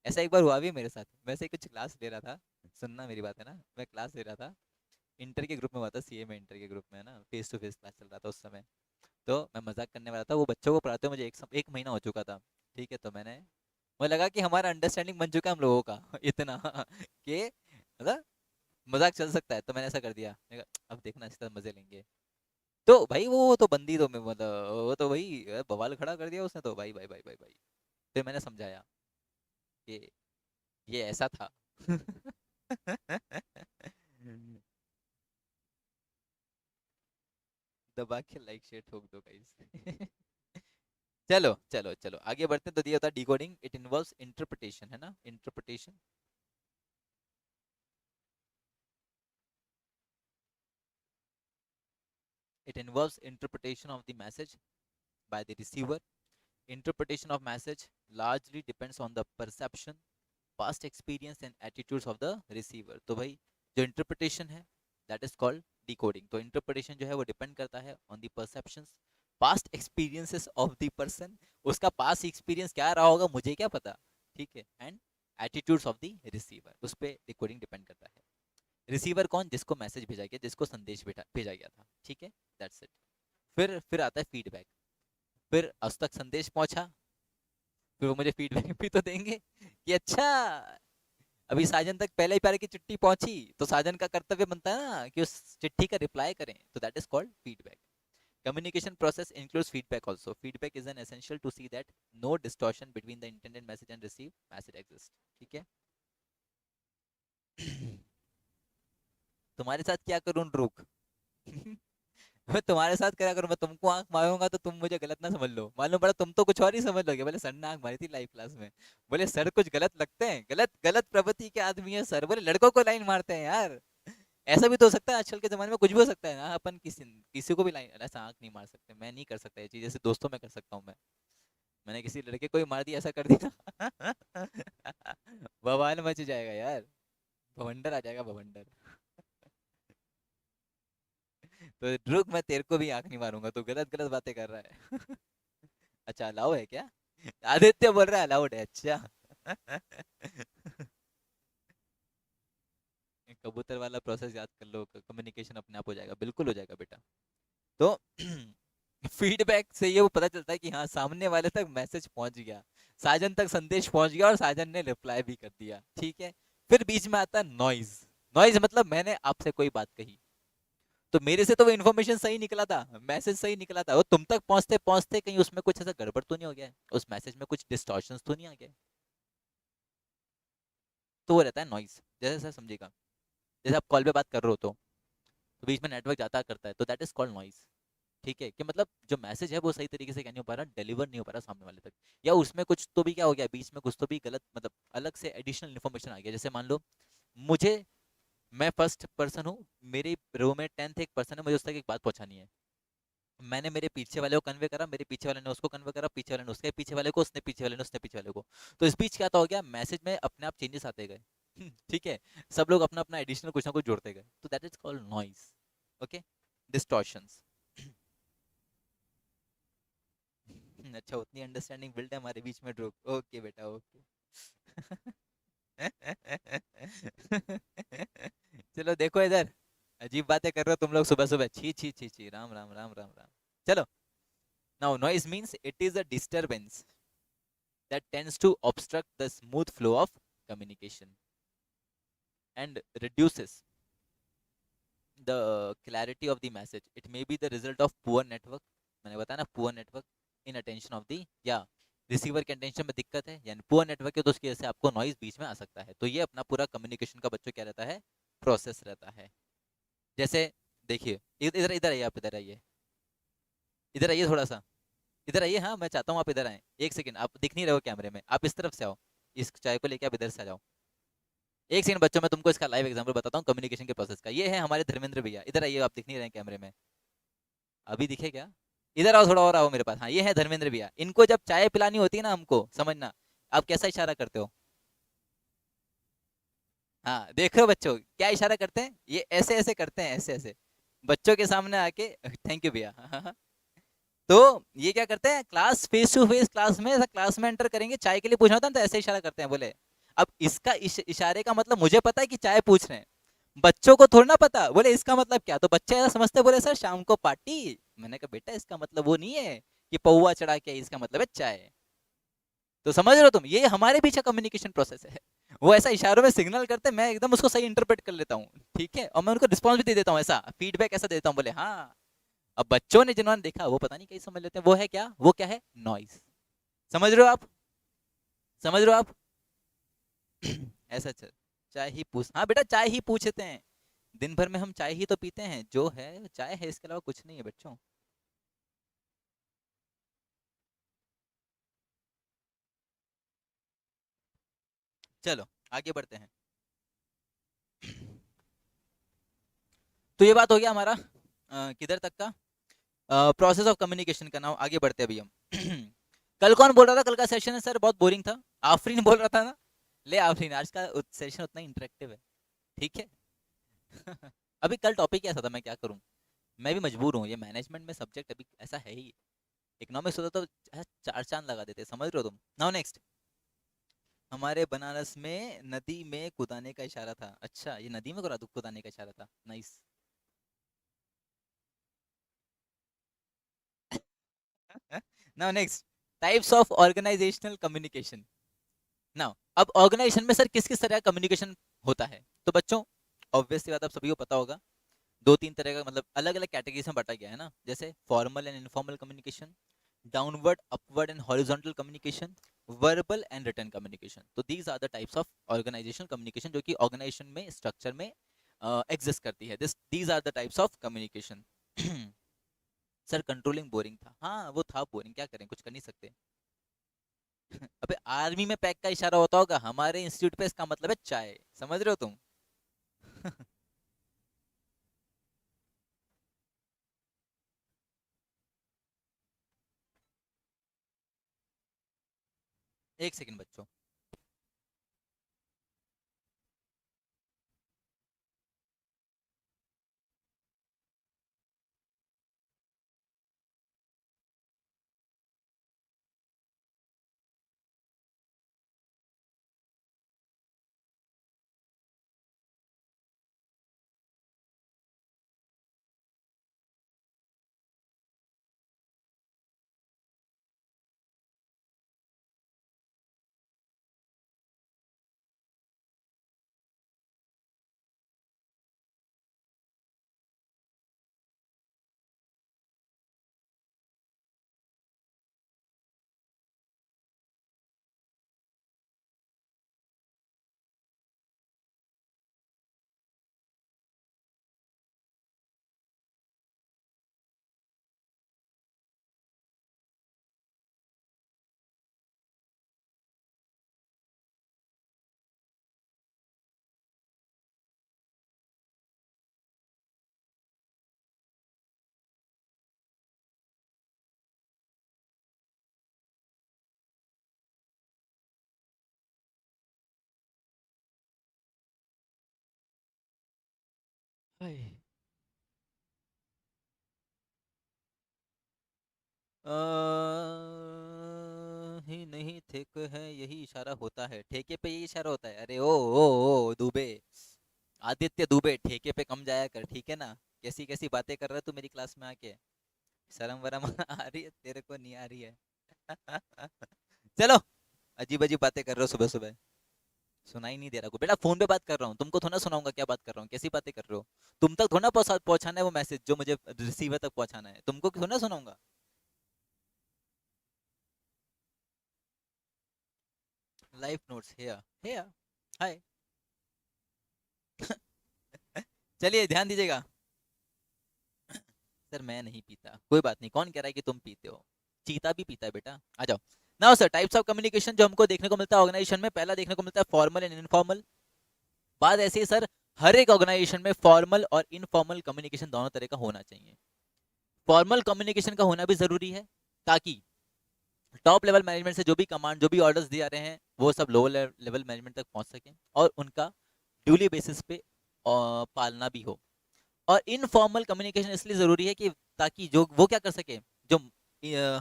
ऐसा एक बार हुआ भी है मेरे साथ, वैसे ही कुछ क्लास ले रहा था, सुनना मेरी बात है ना, मैं क्लास ले रहा था, इंटर के ग्रुप में हुआ था, सीए में इंटर के ग्रुप में, है ना, फेस टू फेस क्लास चल रहा था उस समय, तो मैं मजाक करने वाला था, वो बच्चों को पढ़ाते हुए मुझे एक महीना हो चुका था। ठीक है, तो मैंने, मुझे लगा कि हमारा अंडरस्टैंडिंग बन चुका है हम लोगों का, इतना कि मतलब मजाक चल सकता है, तो मैंने ऐसा कर दिया, मैंने कहा, अब देखना इस तरह मजे लेंगे, तो भाई वो तो बंदी तो मैं मतलब, वो तो भाई बवाल खड़ा कर दिया उसने, तो भाई भाई भाई भाई भाई, फिर मैंने समझाया कि ये ऐसा था। दबा के लाइक शेयर ठोक दो गाइस। चलो चलो चलो आगे बढ़ते हैं, तो दिया होता है डिकोडिंग, इट इन्वॉल्व्स इंटरप्रिटेशन, है ना, interpretation, it involves interpretation of the message by the receiver. Interpretation of message largely depends on the perception, past experience and attitudes of the receiver. तो भाई जो interpretation है that is called decoding. तो interpretation जो है वो depend करता है on the perceptions, past experiences of the person, उसका past experience क्या रहा होगा मुझे क्या पता, ठीक है, and attitudes of the receiver, उस पे decoding depend करता है। रिसीवर कौन, जिसको मैसेज भेजा गया, जिसको संदेश भेजा गया था, ठीक है, दैट्स इट। फिर आता है फीडबैक, फिर उस तक संदेश पहुंचा, फिर वो मुझे फीडबैक भी तो देंगे कि अच्छा, अभी साजन तक पहले ही प्यारे की चिट्ठी पहुंची, तो साजन का कर्तव्य बनता है ना कि उस चिट्ठी का रिप्लाई करें, तो that is called feedback. Communication process includes feedback also. Feedback is an essential to see that no distortion between the intended message and received message exists. ठीक है। तुम्हारे साथ क्या करूं ड्रूक। मैं तुम्हारे साथ क्या करूं, मैं तुमको आंख मारूंगा तो तुम मुझे गलत ना समझ लो, मालूम पड़ा तुम तो कुछ और ही समझ लोगे, बोले सर ने आंख मारी थी लाइव क्लास में, बोले सर कुछ गलत लगते हैं, गलत गलत प्रवृत्ति के आदमी है सर, बोले लड़कों को लाइन मारते हैं यार। ऐसा भी तो हो सकता है, आजकल के जमाने में कुछ भी हो सकता है ना, अपन किसी किसी को भी लाइन ऐसा आंख नहीं मार सकते, मैं नहीं कर सकता ये चीज, जैसे दोस्तों में कर सकता हूँ मैं। मैंने किसी लड़के को ही मार दिया, ऐसा कर दिया बवाल मच जाएगा यार, भवंडर आ जाएगा, भवंडर। तो रुक, मैं तेरे को भी आंख नहीं मारूंगा, तू गलत गलत बातें कर रहा है अच्छा अलाउ है क्या? आदित्य बोल रहा है अलाउड है, अच्छा कबूतर वाला प्रोसेस याद कर लो, कम्युनिकेशन अपने आप हो जाएगा, बिल्कुल हो जाएगा बेटा। तो फीडबैक से ये वो पता चलता है कि हाँ सामने वाले तक मैसेज पहुंच गया, साजन तक संदेश पहुंच गया और साजन ने रिप्लाई भी कर दिया, ठीक है। फिर बीच में आता है नॉइज। नॉइज मतलब मैंने आपसे कोई बात कही, तो मेरे से तो वो इन्फॉर्मेशन सही निकला था, मैसेज सही निकला था, वो तुम तक पहुंचते पहुंचते कहीं उसमें कुछ ऐसा गड़बड़ तो नहीं हो गया है? उस मैसेज में कुछ डिस्टॉर्शंस तो नहीं आ गए? तो वो रहता है नॉइज। जैसे सर समझिएगा, जैसे आप कॉल पे बात कर रहे हो तो बीच में नेटवर्क जाता करता है, तो दैट इज कॉल्ड नॉइज। ठीक है, कि मतलब जो मैसेज है वो सही तरीके से क्या नहीं हो पा रहा, डिलीवर नहीं हो पा रहा सामने वाले तक, या उसमें कुछ तो भी क्या हो गया, बीच में कुछ तो भी गलत, मतलब अलग से एडिशनल इन्फॉर्मेशन आ गया। जैसे मान लो मुझे, मैं फर्स्ट पर्सन हूँ, मेरी रो में 10th एक पर्सन है, मुझे उस तक एक बात पहुंचानी है। मैंने मेरे पीछे वाले को कन्वे करा, मेरे पीछे वाले ने उसको कन्वे करा, पीछे वाले ने उसके पीछे वाले को, उसने पीछे वाले ने उसने पीछे वाले को। तो इस बीच क्या तो हो गया, मैसेज में अपने आप चेंजेस आते गए ठीक है, सब लोग अपना अपना एडिशनल कुछ ना कुछ जोड़ते गए, तो that is called noise. Okay, distortions अच्छा, उतनी अंडरस्टैंडिंग बिल्ड है हमारे बीच में, ड्रूप, ओके बेटा ओके चलो देखो इधर, अजीब बातें कर रहे हो तुम लोग सुबह सुबह, छी छी छी छी, राम राम राम राम राम। चलो, now noise means it is a disturbance that tends to obstruct the smooth flow of communication and reduces the clarity of the message. It may be the result of poor network, मैंने बताया ना, poor network in attention of the, या receiver के attention में दिक्कत है, यानी poor network है, तो उसकी वजह से आपको नॉइज बीच में आ सकता है। तो ये अपना पूरा कम्युनिकेशन का बच्चों क्या रहता है, प्रोसेस रहता है। जैसे देखिए, इधर इधर आइए, आप इधर आइए, इधर आइए थोड़ा सा, इधर आइए, हाँ मैं चाहता हूँ आप इधर आए, एक सेकंड, आप दिख नहीं रहे हो कैमरे में, आप इस तरफ से आओ, इस चाय को लेके आप इधर से आ जाओ। एक सेकंड बच्चों, मैं तुमको इसका लाइव एग्जांपल बताता हूँ कम्युनिकेशन के प्रोसेस का। ये है हमारे धर्मेंद्र भैया, इधर आइए, आप दिख नहीं रहे हैं कैमरे में, अभी दिखे क्या? इधर आओ, थोड़ा और आओ मेरे पास, हाँ ये है धर्मेंद्र भैया। इनको जब चाय पिलानी होती है ना हमको, समझना, आप कैसा इशारा करते हो? हाँ देखो बच्चों, क्या इशारा करते हैं, ये ऐसे ऐसे करते हैं, ऐसे ऐसे बच्चों के सामने आके थैंक यू भैया तो ये क्या करते हैं, class face to face class में, ऐसा क्लास में एंटर करेंगे, चाय के लिए पूछना होता है तो ऐसे इशारा करते हैं, बोले। अब इसका इशारे का मतलब मुझे पता है कि चाय पूछ रहे हैं, बच्चों को थोड़ा ना पता, बोले इसका मतलब क्या, तो बच्चे ऐसा समझते, बोले सर शाम को पार्टी। मैंने कहा बेटा इसका मतलब वो नहीं है कि पौवा चढ़ा के, इसका मतलब है चाय। तो समझ रहे हो तुम, ये हमारे पीछे कम्युनिकेशन प्रोसेस है। वो ऐसा इशारों में सिग्नल करते हैं, मैं एकदम उसको सही इंटरप्रेट कर लेता हूँ, ठीक है, और मैं उनको रिस्पॉन्स भी दे देता हूँ, ऐसा फीडबैक ऐसा देता हूँ, बोले हाँ। अब बच्चों ने जिन्होंने देखा वो पता नहीं कैसे समझ लेते हैं, वो है क्या, वो क्या है, नॉइज। समझ रहे हो आप, समझ रहे हो आप ऐसा चल, चाय ही पूछ, हाँ बेटा चाय ही पूछते हैं, दिन भर में हम चाय ही तो पीते हैं, जो है चाय है, इसके अलावा कुछ नहीं है बच्चों। चलो आगे बढ़ते हैं तो ये बात हो गया हमारा किधर तक का, प्रोसेस ऑफ कम्युनिकेशन का। नाम आगे बढ़ते हैं अभी हम कल कौन बोल रहा था, कल का सेशन है सर बहुत बोरिंग था, आफरीन बोल रहा था ना। ले आफरीन, आज का सेशन उतना इंटरेक्टिव है, ठीक है अभी कल टॉपिक ऐसा था, मैं क्या करूं, मैं भी मजबूर हूँ, ये मैनेजमेंट में सब्जेक्ट अभी ऐसा है ही। इकोनॉमिक्स होता तो चार चांद लगा देते, समझ रहे हो तुम। नाउ नेक्स्ट, हमारे बनारस में नदी में कुदाने का इशारा था, अच्छा ये नदी में कुदाने का इशारा था, nice now next, types of organisational communication. Now अब ऑर्गेनाइजेशन में सर किस किस तरह का कम्युनिकेशन होता है, तो बच्चों ऑब्वियसली बात आप सभी को पता होगा, दो तीन तरह का, मतलब अलग अलग कैटेगरीज में बांटा गया है ना, जैसे formal and informal communication, downward upward and horizontal communication, verbal and written communication. तो these are the types of organisation communication जो कि ऑर्गेनाइजेशन में स्ट्रक्चर में एग्जिस्ट करती है, this these are the types of communication sir controlling boring था, हाँ वो था बोरिंग, क्या करें, कुछ कर नहीं सकते अबे आर्मी में पैक का इशारा होता होगा, हमारे इंस्टीट्यूट पे इसका मतलब है चाय, समझ रहे हो तुम एक सेकंड बच्चों। हाय। ही नहीं ठेक है यही इशारा होता है, ठेके पे यही इशारा होता है। अरे ओ दुबे, आदित्य दुबे, ठेके पे कम जाया कर, ठीक है ना। कैसी कैसी बातें कर रहा है तू मेरी क्लास में आके। शर्म वरम आ रही है तेरे को, नहीं आ रही है? चलो, अजीब अजीब बातें कर रहे हो सुबह सुबह। सुनाई नहीं दे रहा को बेटा, फोन पे बात कर रहा हूँ, तुमको थोड़ा सुनाऊंगा क्या बात कर रहा हूँ, कैसी बातें कर रहे हो। तुम तक थोड़ा पहुंचाना है वो मैसेज जो मुझे रिसीवर तक पहुंचाना है, तुमको थोड़ा सुनाऊंगा। Life notes here here. Hi. चलिए ध्यान दीजिएगा। सर मैं नहीं पीता, कोई बात नहीं, कौन कह रहा है कि तुम पीते हो? चीता भी पीता है बेटा, आ जाओ। Now sir, types of communication जो हमको देखने को मिलता है ऑर्गेनाइजेशन में, पहला देखने को मिलता है फॉर्मल एंड इनफॉर्मल। बात ऐसी है सर, हर एक ऑर्गेनाइजेशन में फॉर्मल और इनफॉर्मल कम्युनिकेशन दोनों तरह का होना चाहिए। फॉर्मल कम्युनिकेशन का होना भी जरूरी है, ताकि टॉप लेवल मैनेजमेंट से जो भी कमांड, जो भी ऑर्डर्स दिए जा रहे हैं, वो सब लोअर लेवल मैनेजमेंट तक पहुंच सके और उनका ड्यूली बेसिस पे पालना भी हो। और इनफॉर्मल कम्युनिकेशन इसलिए जरूरी है कि ताकि जो वो क्या कर सके, जो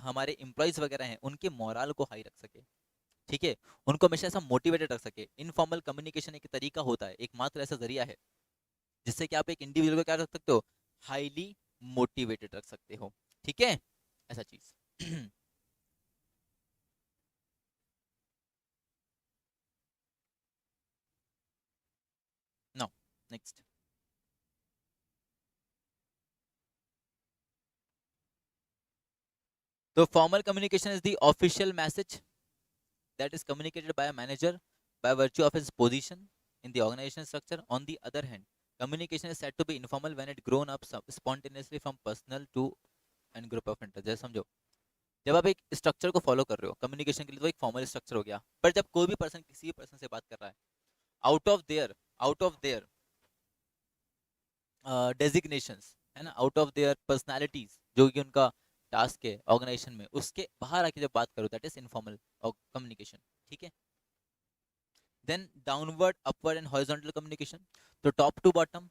हमारे एम्प्लॉयज वगैरह हैं उनके मोरल को हाई रख सके, ठीक है, उनको हमेशा ऐसा मोटिवेटेड रख सके। इनफॉर्मल कम्युनिकेशन एक तरीका होता है, एकमात्र ऐसा जरिया है जिससे कि आप एक इंडिविजुअल को क्या रख सकते हो, हाईली मोटिवेटेड रख सकते हो, ठीक है, ऐसा चीज। No, next. तो formal communication is the official message that is communicated by a manager by virtue of his position in the organization structure. On the other hand, communication is said to be informal when it grown up spontaneously from personal to and group of interest. जैसे समझो, जब आप एक structure को follow कर रहे हो communication के लिए, तो एक फॉर्मल स्ट्रक्चर हो गया। पर जब कोई भी पर्सन किसी भी पर्सन से बात कर रहा है आउट ऑफ देयर डेजिग्नेशंस, है ना, आउट ऑफ देयर पर्सनालिटीज, जो कि उनका टास्क है ऑर्गेनाइजेशन में, उसके बाहर आके जब बात करो, दैट इज इनफॉर्मल कम्युनिकेशन, ठीक है। Then downward, upward and horizontal communication, तो top to bottom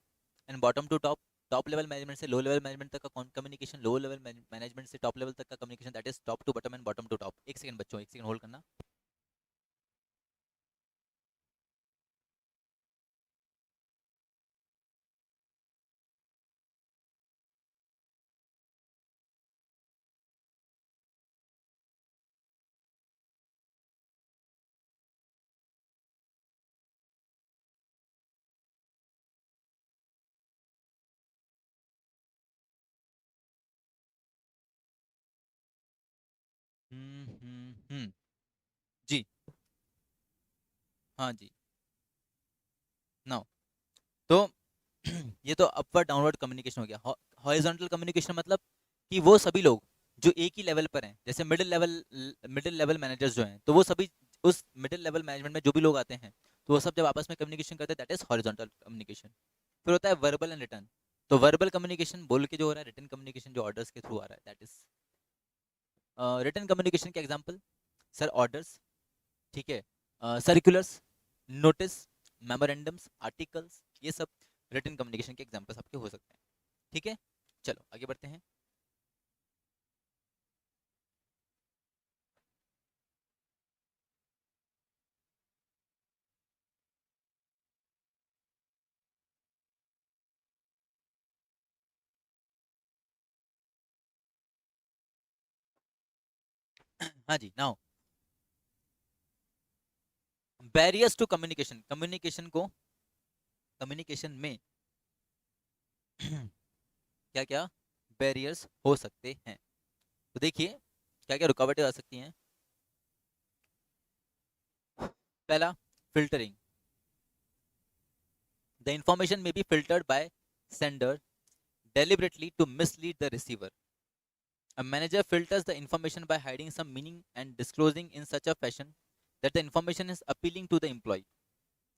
and bottom to top, top level management से लो लेवल मैनेजमेंट तक का कम्युनिकेशन, लो लेवल मैनेजमेंट से टॉप लेवल तक का communication, that is top to bottom and bottom to top. एक second बच्चों, एक सेकंड होल्ड करना। जी, हाँ जी। नाउ, तो ये तो अपवर्ड डाउनवर्ड कम्युनिकेशन हो गया। हॉरिजॉन्टल कम्युनिकेशन मतलब कि वो सभी लोग जो एक ही लेवल पर हैं, जैसे मिडिल लेवल मैनेजर्स जो हैं, तो वो सभी उस मिडिल लेवल मैनेजमेंट में जो भी लोग आते हैं, तो वो सब जब आपस में कम्युनिकेशन करते हैं, दैट इज हॉरिजॉन्टल कम्युनिकेशन। फिर होता है वर्बल एंड रिटर्न। तो वर्बल कम्युनिकेशन बोल के जो हो रहा है, रिटर्न कम्युनिकेशन जो ऑर्डर्स के थ्रू आ रहा है, दैट इज रिटर्न कम्युनिकेशन के एग्जांपल। सर ऑर्डर्स, ठीक है। सर्कुलर्स, नोटिस, मेमोरेंडम्स, आर्टिकल्स, ये सब रिटन कम्युनिकेशन के एग्जांपल्स आपके हो सकते हैं। ठीक है, चलो आगे बढ़ते हैं। हाँ जी, now barriers to communication, communication में क्या क्या बैरियर्स हो सकते हैं। तो देखिए क्या क्या रुकावटें आ सकती हैं। पहला, filtering. The information may be filtered by sender deliberately to mislead the receiver. A manager filters the information by hiding some meaning and disclosing in such a fashion that the information is appealing to the employee.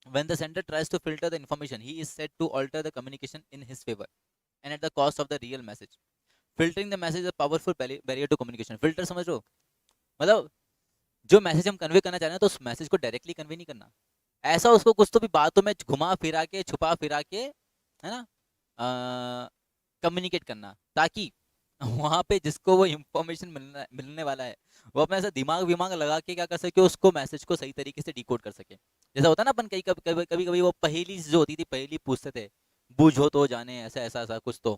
When the sender tries to filter the information, he is said to alter the communication in his favor and at the cost of the real message. Filtering the message is a powerful barrier to communication. Filter समझ रहे हो, मतलब जो message हम convey करना चाह रहे हैं तो उस मैसेज को डायरेक्टली कन्वे नहीं करना, ऐसा उसको कुछ तो भी बातों में घुमा फिरा के छुपा फिरा के, है ना, कम्युनिकेट करना, ताकि वहां पे जिसको वो इंफॉर्मेशन मिलने वाला है वो अपना ऐसा दिमाग विमाग लगा के क्या कर सके, उसको मैसेज को सही तरीके से डिकोड कर सके। जैसा होता है ना, अपन कई कभी कभी कभी वो पहेली जो होती थी, पहेली पूछते थे, बूझो तो जाने, ऐसा ऐसा ऐसा कुछ तो,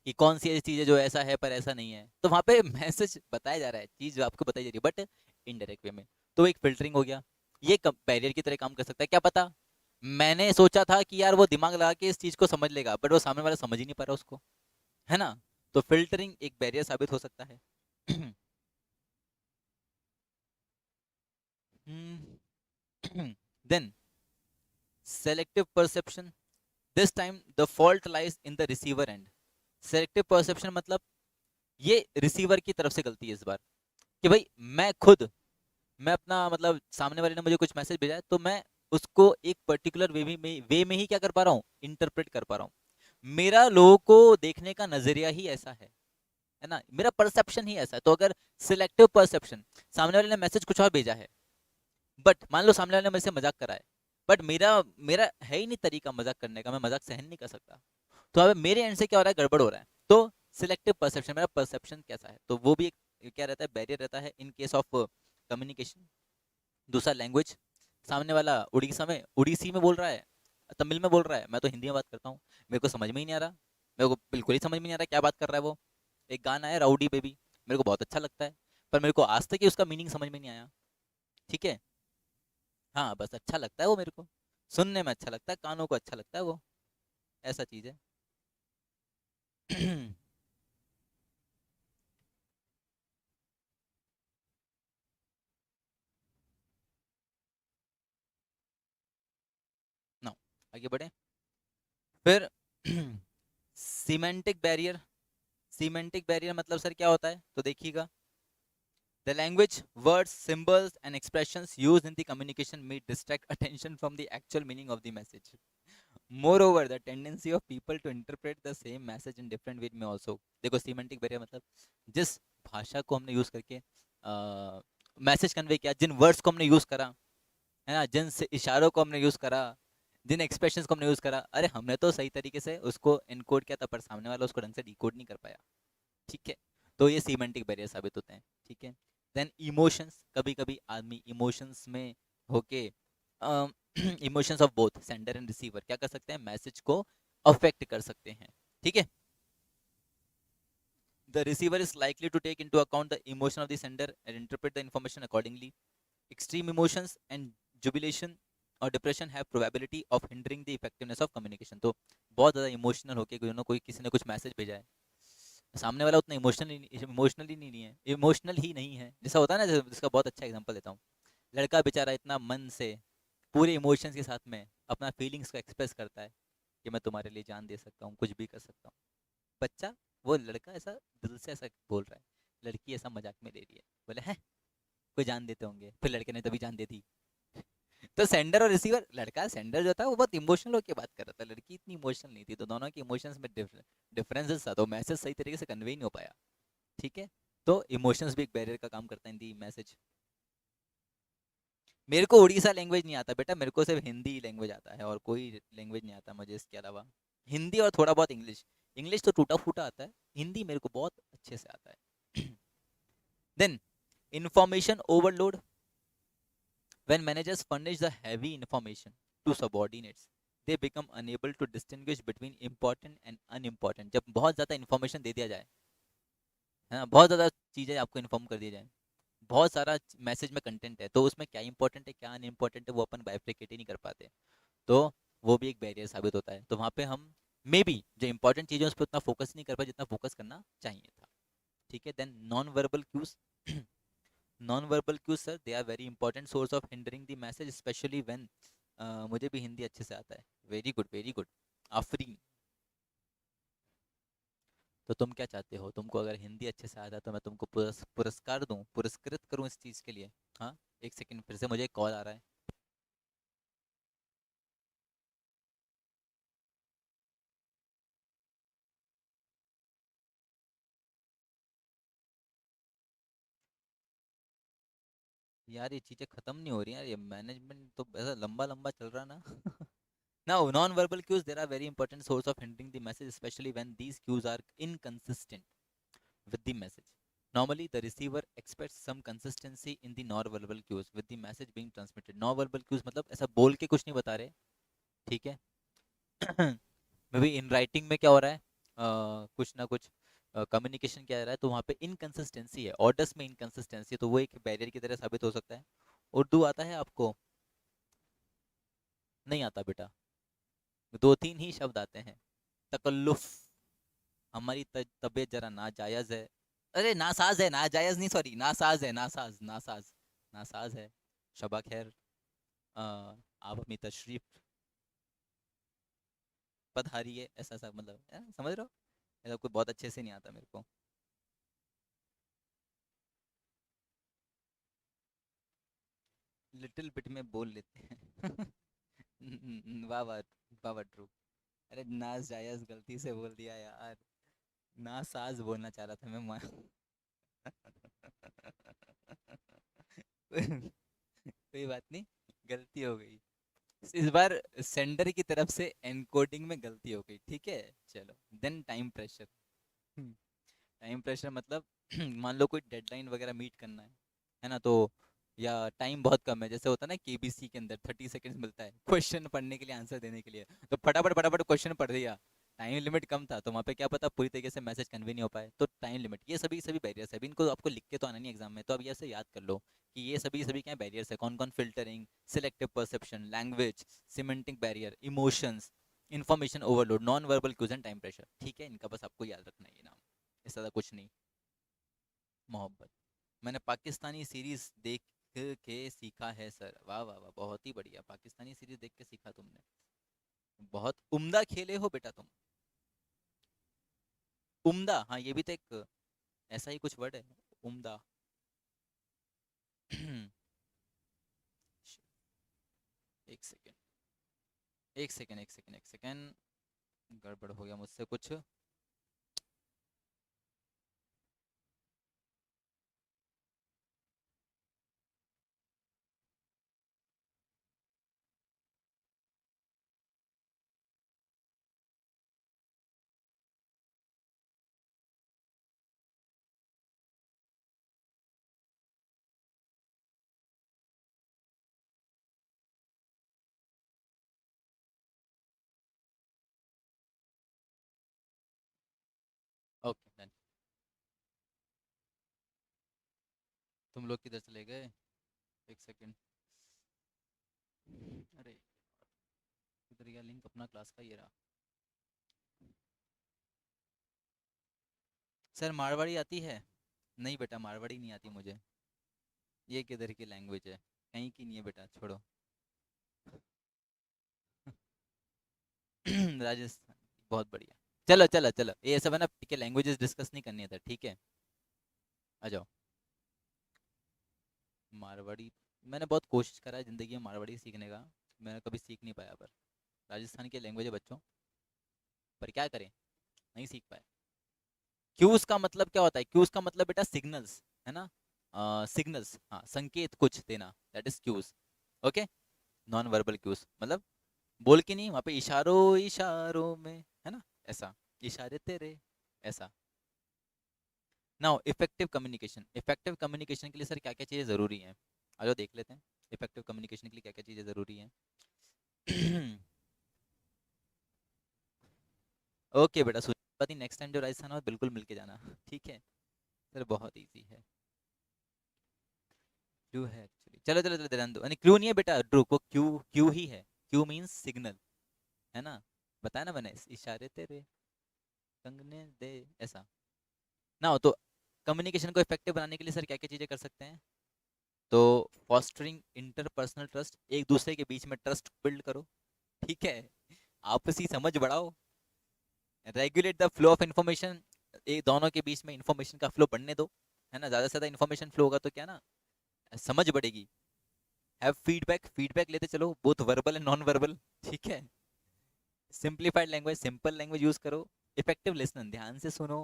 कि कौन सी ऐसी चीज है जो ऐसा है पर ऐसा नहीं है, तो वहां पे मैसेज बताया जा रहा है, चीज आपको बताई जा रही है बट इनडायरेक्ट वे में, तो एक फिल्टरिंग हो गया। ये बैरियर की तरह काम कर सकता है, क्या पता मैंने सोचा था कि यार वो दिमाग लगा के इस चीज को समझ लेगा, बट वो सामने वाला समझ ही नहीं पा रहा उसको, है ना। तो फिल्टरिंग एक बैरियर साबित हो सकता है। Then selective perception, this time the fault lies in the receiver end. Selective perception मतलब ये रिसीवर की तरफ से गलती है इस बार, कि भाई मैं खुद, मैं अपना मतलब सामने वाले ने मुझे कुछ मैसेज भेजा है तो मैं उसको एक पर्टिकुलर वे में ही क्या कर पा रहा हूँ, इंटरप्रेट कर पा रहा हूँ। मेरा लोगों को देखने का नजरिया ही ऐसा है ना, मेरा परसेप्शन ही ऐसा है। तो अगर सिलेक्टिव परसेप्शन, सामने वाले ने मैसेज कुछ और भेजा है, बट मान लो सामने वाले ने मेरे से मजाक करा है, बट मेरा मेरा है ही नहीं तरीका मजाक करने का, मैं मजाक सहन नहीं कर सकता, तो अब मेरे एंड से क्या हो रहा है, गड़बड़ हो रहा है। तो सिलेक्टिव परसेप्शन, मेरा परसेप्शन कैसा है, तो वो भी एक क्या रहता है, बैरियर रहता है इन केस ऑफ कम्युनिकेशन। दूसरा, लैंग्वेज। सामने वाला उड़ीसी में बोल रहा है, तमिल में बोल रहा है, मैं तो हिंदी में बात करता हूँ, मेरे को समझ में ही नहीं आ रहा, मेरे को बिल्कुल ही समझ में नहीं आ रहा क्या बात कर रहा है वो। एक गाना है राउडी बेबी, मेरे को बहुत अच्छा लगता है, पर मेरे को आज तक ही उसका मीनिंग समझ में नहीं आया। ठीक है, हाँ बस अच्छा लगता है वो, मेरे को सुनने में अच्छा लगता है, कानों को अच्छा लगता है वो, ऐसा चीज है। नो, आगे बढ़े। फिर सीमेंटिक बैरियर। सीमेंटिक बैरियर मतलब सर क्या होता है, तो देखिएगा, the language, words, symbols and expressions used in the communication may distract attention from the actual meaning of the message. Moreover, the tendency of people to interpret the same message in different way may also। देखो semantic barrier मतलब जिस भाषा को हमने use करके message convey किया, जिन words को हमने यूज करा, है ना, जिन से इशारों को हमने यूज करा, जिन एक्सप्रेशंस को हमने यूज करा, अरे हमने तो सही तरीके से उसको इनकोड किया था, पर सामने वाला उसको ढंग से डिकोड नहीं कर पाया। ठीक है, तो ये सीमेंटिक बैरियर साबित होते हैं। ठीक है, देन इमोशंस, कभी कभी आदमी इमोशंस में होके, emotions of both sender and receiver क्या कर सकते हैं, मैसेज को अफेक्ट कर सकते हैं। ठीक है, the receiver is likely to take into account the emotion of the sender and interpret the information accordingly. Extreme emotions and jubilation और depression have probability of hindering the effectiveness of communication. तो बहुत ज़्यादा emotional होकर कोई किसी ने कुछ message भेजा है, सामने वाला उतना इमोशनल ही नहीं है, जैसा होता है ना, जिसका बहुत अच्छा एग्जांपल देता हूँ, लड़का बेचारा इतना मन से पूरे इमोशंस के साथ में अपना फीलिंग्स को एक्सप्रेस करता है कि मैं तुम्हारे लिए जान दे सकता हूँ, कुछ भी कर सकता हूँ। बच्चा, वो लड़का ऐसा दिल से ऐसा बोल रहा है, लड़की ऐसा मजाक में ले रही है, बोले है कोई जान देते होंगे, फिर लड़के ने तभी जान दे दी। तो सेंडर और रिसीवर, लड़का सेंडर जो था वो बहुत इमोशनल होकर बात कर रहा था, लड़की इतनी इमोशनल नहीं थी, तो दोनों के इमोशंस में डिफरेंसेस था, तो मैसेज सही तरीके से कन्वे ही नहीं हो पाया। ठीक है, तो इमोशंस भी एक बैरियर का काम करता है इन दी मैसेज। मेरे को उड़ीसा लैंग्वेज नहीं आता बेटा, मेरे को सिर्फ हिंदी लैंग्वेज आता है और कोई लैंग्वेज नहीं आता मुझे इसके अलावा। हिंदी और थोड़ा बहुत इंग्लिश। इंग्लिश तो टूटा फूटा आता है, हिंदी मेरे को बहुत अच्छे से आता है। Then information overload, when managers furnish the heavy information to subordinates, they become unable to distinguish between important and unimportant। जब बहुत ज़्यादा इन्फॉर्मेशन दे दिया जाए, है ना, बहुत ज़्यादा चीज़ें आपको इन्फॉर्म कर दी जाए, बहुत सारा मैसेज में कंटेंट है, तो उसमें क्या इंपॉर्टेंट है क्या अनइम्पोर्टेंट है वो अपन बाइफिकेट ही नहीं कर पाते, तो वो भी एक बैरियर साबित होता है। तो वहाँ पे हम मे बी जो इंपॉर्टेंट चीज़ें उस पर उतना फोकस नहीं कर पाए जितना फोकस करना चाहिए था। ठीक है। Then non verbal cues, non verbal cues sir they are very important source of hindering the message specially when, मुझे भी हिंदी अच्छे से आता है, very good very good. Afreen. तो तुम क्या चाहते हो, तुमको अगर हिंदी अच्छे से आता है तो मैं तुमको पुरस्कार दूं, पुरस्कृत करूं इस चीज़ के लिए? हाँ, एक सेकंड, फिर से मुझे एक कॉल आ रहा है। यार ये चीज़ें ख़त्म नहीं हो रही यार, ये मैनेजमेंट तो ऐसा लंबा लंबा चल रहा ना। Now, non-verbal cues, there are very important source of hindering the message, especially when these cues are inconsistent with the message. Normally, the receiver expects some consistency in the non-verbal cues with the message being transmitted. Non-verbal cues मतलब ऐसा बोल के कुछ नहीं बता रहे, ठीक है। मे बी इन राइटिंग में क्या हो रहा है, कुछ ना कुछ कम्युनिकेशन क्या रहा है, तो वहाँ पे इनकन्सिस्टेंसी है, ऑर्डर्स में इनकन्सिस्टेंसी है, तो वो एक बैरियर की तरह साबित हो सकता है। उर्दू आता है आपको? नहीं आता बेटा, दो तीन ही शब्द आते हैं। तकल्लुफ, हमारी तबीयत जरा नाजायज है, अरे नासाज है, नाजायज नहीं, सॉरी, नासाज है, नासाज नासाज नासाज है। शबा खैर, आप अपनी तशरीफ पधारिए, ऐसा सा मतलब समझ रहे हो, ऐसा कोई बहुत अच्छे से नहीं आता मेरे को। लिटिल बिट में बोल लेते हैं। वाह वाह, वाह वाह ट्रू। अरे नाजायज गलती से बोल दिया यार, नासाज बोलना चाह रहा था मैं कोई बात नहीं, गलती हो गई। इस बार सेंडर की तरफ से एनकोडिंग में गलती हो गई, ठीक है। चलो, then time pressure. Time pressure मतलब मान लो कोई डेडलाइन वगैरह मीट करना है ना, तो या टाइम बहुत कम है, जैसे होता है ना केबीसी के अंदर 30 सेकंड्स मिलता है क्वेश्चन पढ़ने के लिए, आंसर देने के लिए, तो फटाफट फटाफट क्वेश्चन पढ़ दिया। टाइम लिमिट कम था तो वहाँ पे क्या पता पूरी तरीके से मैसेज कन्वे नहीं हो पाए, तो टाइम लिमिट, ये सभी सभी बैरियर्स है। अभी इनको आपको लिख के तो आना नहीं एग्जाम में, तो अब ये से याद कर लो कि ये सभी सभी क्या बैरियर्स है, कौन कौन, filtering, selective perception, language, semantic barrier, emotions, information overload, non verbal cues and time pressure. ठीक है, इनका बस आपको याद रखना है ये नाम, इससे ज़्यादा कुछ नहीं। मोहब्बत, मैंने पाकिस्तानी सीरीज देख के सीखा है सर। वाह वाह वाह, बहुत ही बढ़िया, पाकिस्तानी सीरीज देख के सीखा तुमने, बहुत उम्दा खेले हो बेटा तुम। उम्दा, हाँ ये भी तो एक ऐसा ही कुछ वर्ड है, उम्दा। एक सेकेंड, एक सेकेंड, एक सेकेंड, एक सेकेंड, गड़बड़ हो गया मुझसे कुछ। Okay done. तुम लोग किधर चले गए? एक सेकेंड, अरे किधर गया लिंक अपना क्लास का, ये रहा। सर मारवाड़ी आती है? नहीं बेटा, मारवाड़ी नहीं आती मुझे। ये किधर की लैंग्वेज है, कहीं की नहीं है बेटा, छोड़ो। राजस्थान, बहुत बढ़िया। चलो चलो चलो, ये सब है ना, ठीक है, लैंग्वेजेस डिस्कस नहीं करनी है था, ठीक है। आ जाओ। मारवाड़ी, मैंने बहुत कोशिश करा है ज़िंदगी में मारवाड़ी सीखने का, मैंने कभी सीख नहीं पाया, पर राजस्थान की लैंग्वेज है बच्चों, पर क्या करें, नहीं सीख पाए। क्यूज का मतलब क्या होता है? क्यूज का मतलब बेटा सिग्नल्स, है ना, सिग्नल्स, हाँ, संकेत कुछ देना, that is cues. Okay, non verbal cues मतलब बोल के नहीं, वहाँ पे इशारों इशारों में, है ना, ऐसा, इशारे तेरे, ऐसा। Now effective communication, effective communication के लिए सर क्या क्या चीज़ें ज़रूरी हैं, आ जाओ देख लेते हैं। इफेक्टिव कम्युनिकेशन के लिए क्या क्या चीज़ें ज़रूरी हैं। ओके बेटा, सुनी नेक्स्ट टाइम जो राजस्थान हो बिल्कुल मिल के जाना, ठीक है सर, बहुत ईजी है। क्यू है एक्चुअली, चलो चलो चलो ध्यान दो, नहीं क्यू नहीं है बेटा, ड्रू को क्यू, क्यू ही है, क्यू मीन्स सिग्नल, है ना, बताया ना मैंने, इशारे तेरे कंगने दे, ऐसा ना हो। तो कम्युनिकेशन को इफेक्टिव बनाने के लिए सर क्या क्या चीज़ें कर सकते हैं, तो फॉस्टरिंग इंटरपर्सनल ट्रस्ट, एक दूसरे के बीच में ट्रस्ट बिल्ड करो, ठीक है, आपसी समझ बढ़ाओ, regulate the flow of information, एक दोनों के बीच में इन्फॉर्मेशन का फ्लो बढ़ने दो, है ना, ज़्यादा से ज़्यादा इन्फॉर्मेशन फ्लो होगा तो क्या ना, समझ बढ़ेगी। हैव फीडबैक, फीडबैक लेते चलो, both verbal and non verbal, ठीक है, simplified language, simple language use करो, इफेक्टिव लिसनर, ध्यान से सुनो,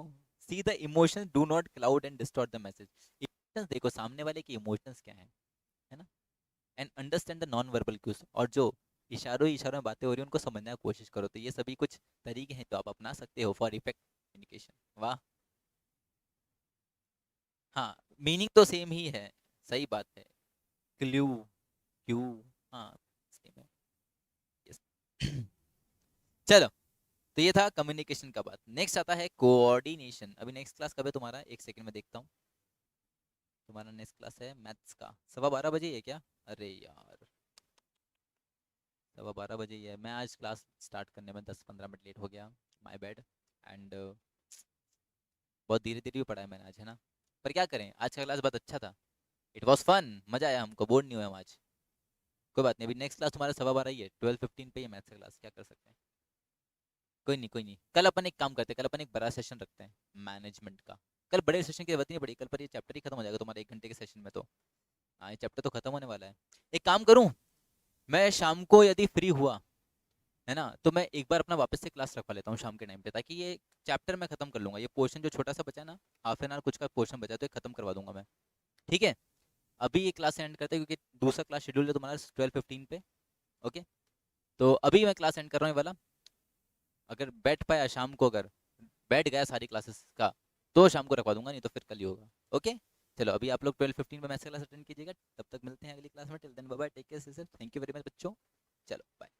see the emotions, do not cloud and distort the message, emotions देखो सामने वाले के इमोशंस क्या है ना, and understand the non verbal cues, और जो इशारों ही इशारों में बातें हो रही हैं उनको समझने की कोशिश करो। तो ये सभी कुछ तरीके हैं जो आप अपना सकते हो फॉर इफेक्ट कम्युनिकेशन। वाह, हाँ, मीनिंग तो सेम ही है, सही बात है, क्लू, क्यू, हाँ सेम है, yes. चलो, तो ये था कम्युनिकेशन का बात। नेक्स्ट आता है कोऑर्डिनेशन। अभी नेक्स्ट क्लास कब है तुम्हारा, एक सेकंड में देखता हूँ, तुम्हारा नेक्स्ट क्लास है मैथ्स का, 12:15 बजे ही है क्या, अरे यार 12:15 बजे ही है, मैं आज क्लास स्टार्ट करने में 10-15 मिनट लेट हो गया, माय बैड, एंड बहुत धीरे धीरे भी पढ़ा है मैंने आज, है ना, पर क्या करें, आज का क्लास बहुत अच्छा था, इट वॉज फन, मजा आया हमको, बोर नहीं हुए हम आज। कोई बात नहीं, अभी नेक्स्ट क्लास तुम्हारा 12:15 ही है, 12:15 पे ही मैथ्स का क्लास, क्या कर सकते हैं, कोई नहीं कोई नहीं, कल अपन एक काम करते हैं, कल अपन एक बड़ा सेशन रखते हैं मैनेजमेंट का, कल बड़े सेशन की जरूरत नहीं पड़ी, कल पर ये चैप्टर ही खत्म हो जाएगा तुम्हारे 1 घंटे के सेशन में, तो हाँ ये चैप्टर तो खत्म होने वाला है। एक काम करूँ, मैं शाम को यदि फ्री हुआ, है ना, तो मैं एक बार अपना वापस से क्लास रखवा लेता हूँ शाम के टाइम पे, ताकि ये चैप्टर मैं खत्म कर लूँगा, ये पोर्शन जो छोटा सा बचा है ना, हाफ एन आवर कुछ का पोर्शन बचा है, तो ये खत्म करवा दूंगा मैं, ठीक है। अभी ये क्लास एंड करते हैं, क्योंकि दूसरा क्लास शेड्यूल है तुम्हारा 12:15 पे, ओके, तो अभी मैं क्लास एंड कर रहा हूँ ये वाला, अगर बैठ पाया शाम को, अगर बैठ गया सारी क्लासेस का, तो शाम को रखवा दूंगा, नहीं तो फिर कल ही होगा, ओके। चलो अभी आप लोग 12:15 पे मैथ्स क्लास अटेंड कीजिएगा, तब तक मिलते हैं अगली क्लास में, till then bye bye, take care, thank you very much बच्चों, चलो बाय।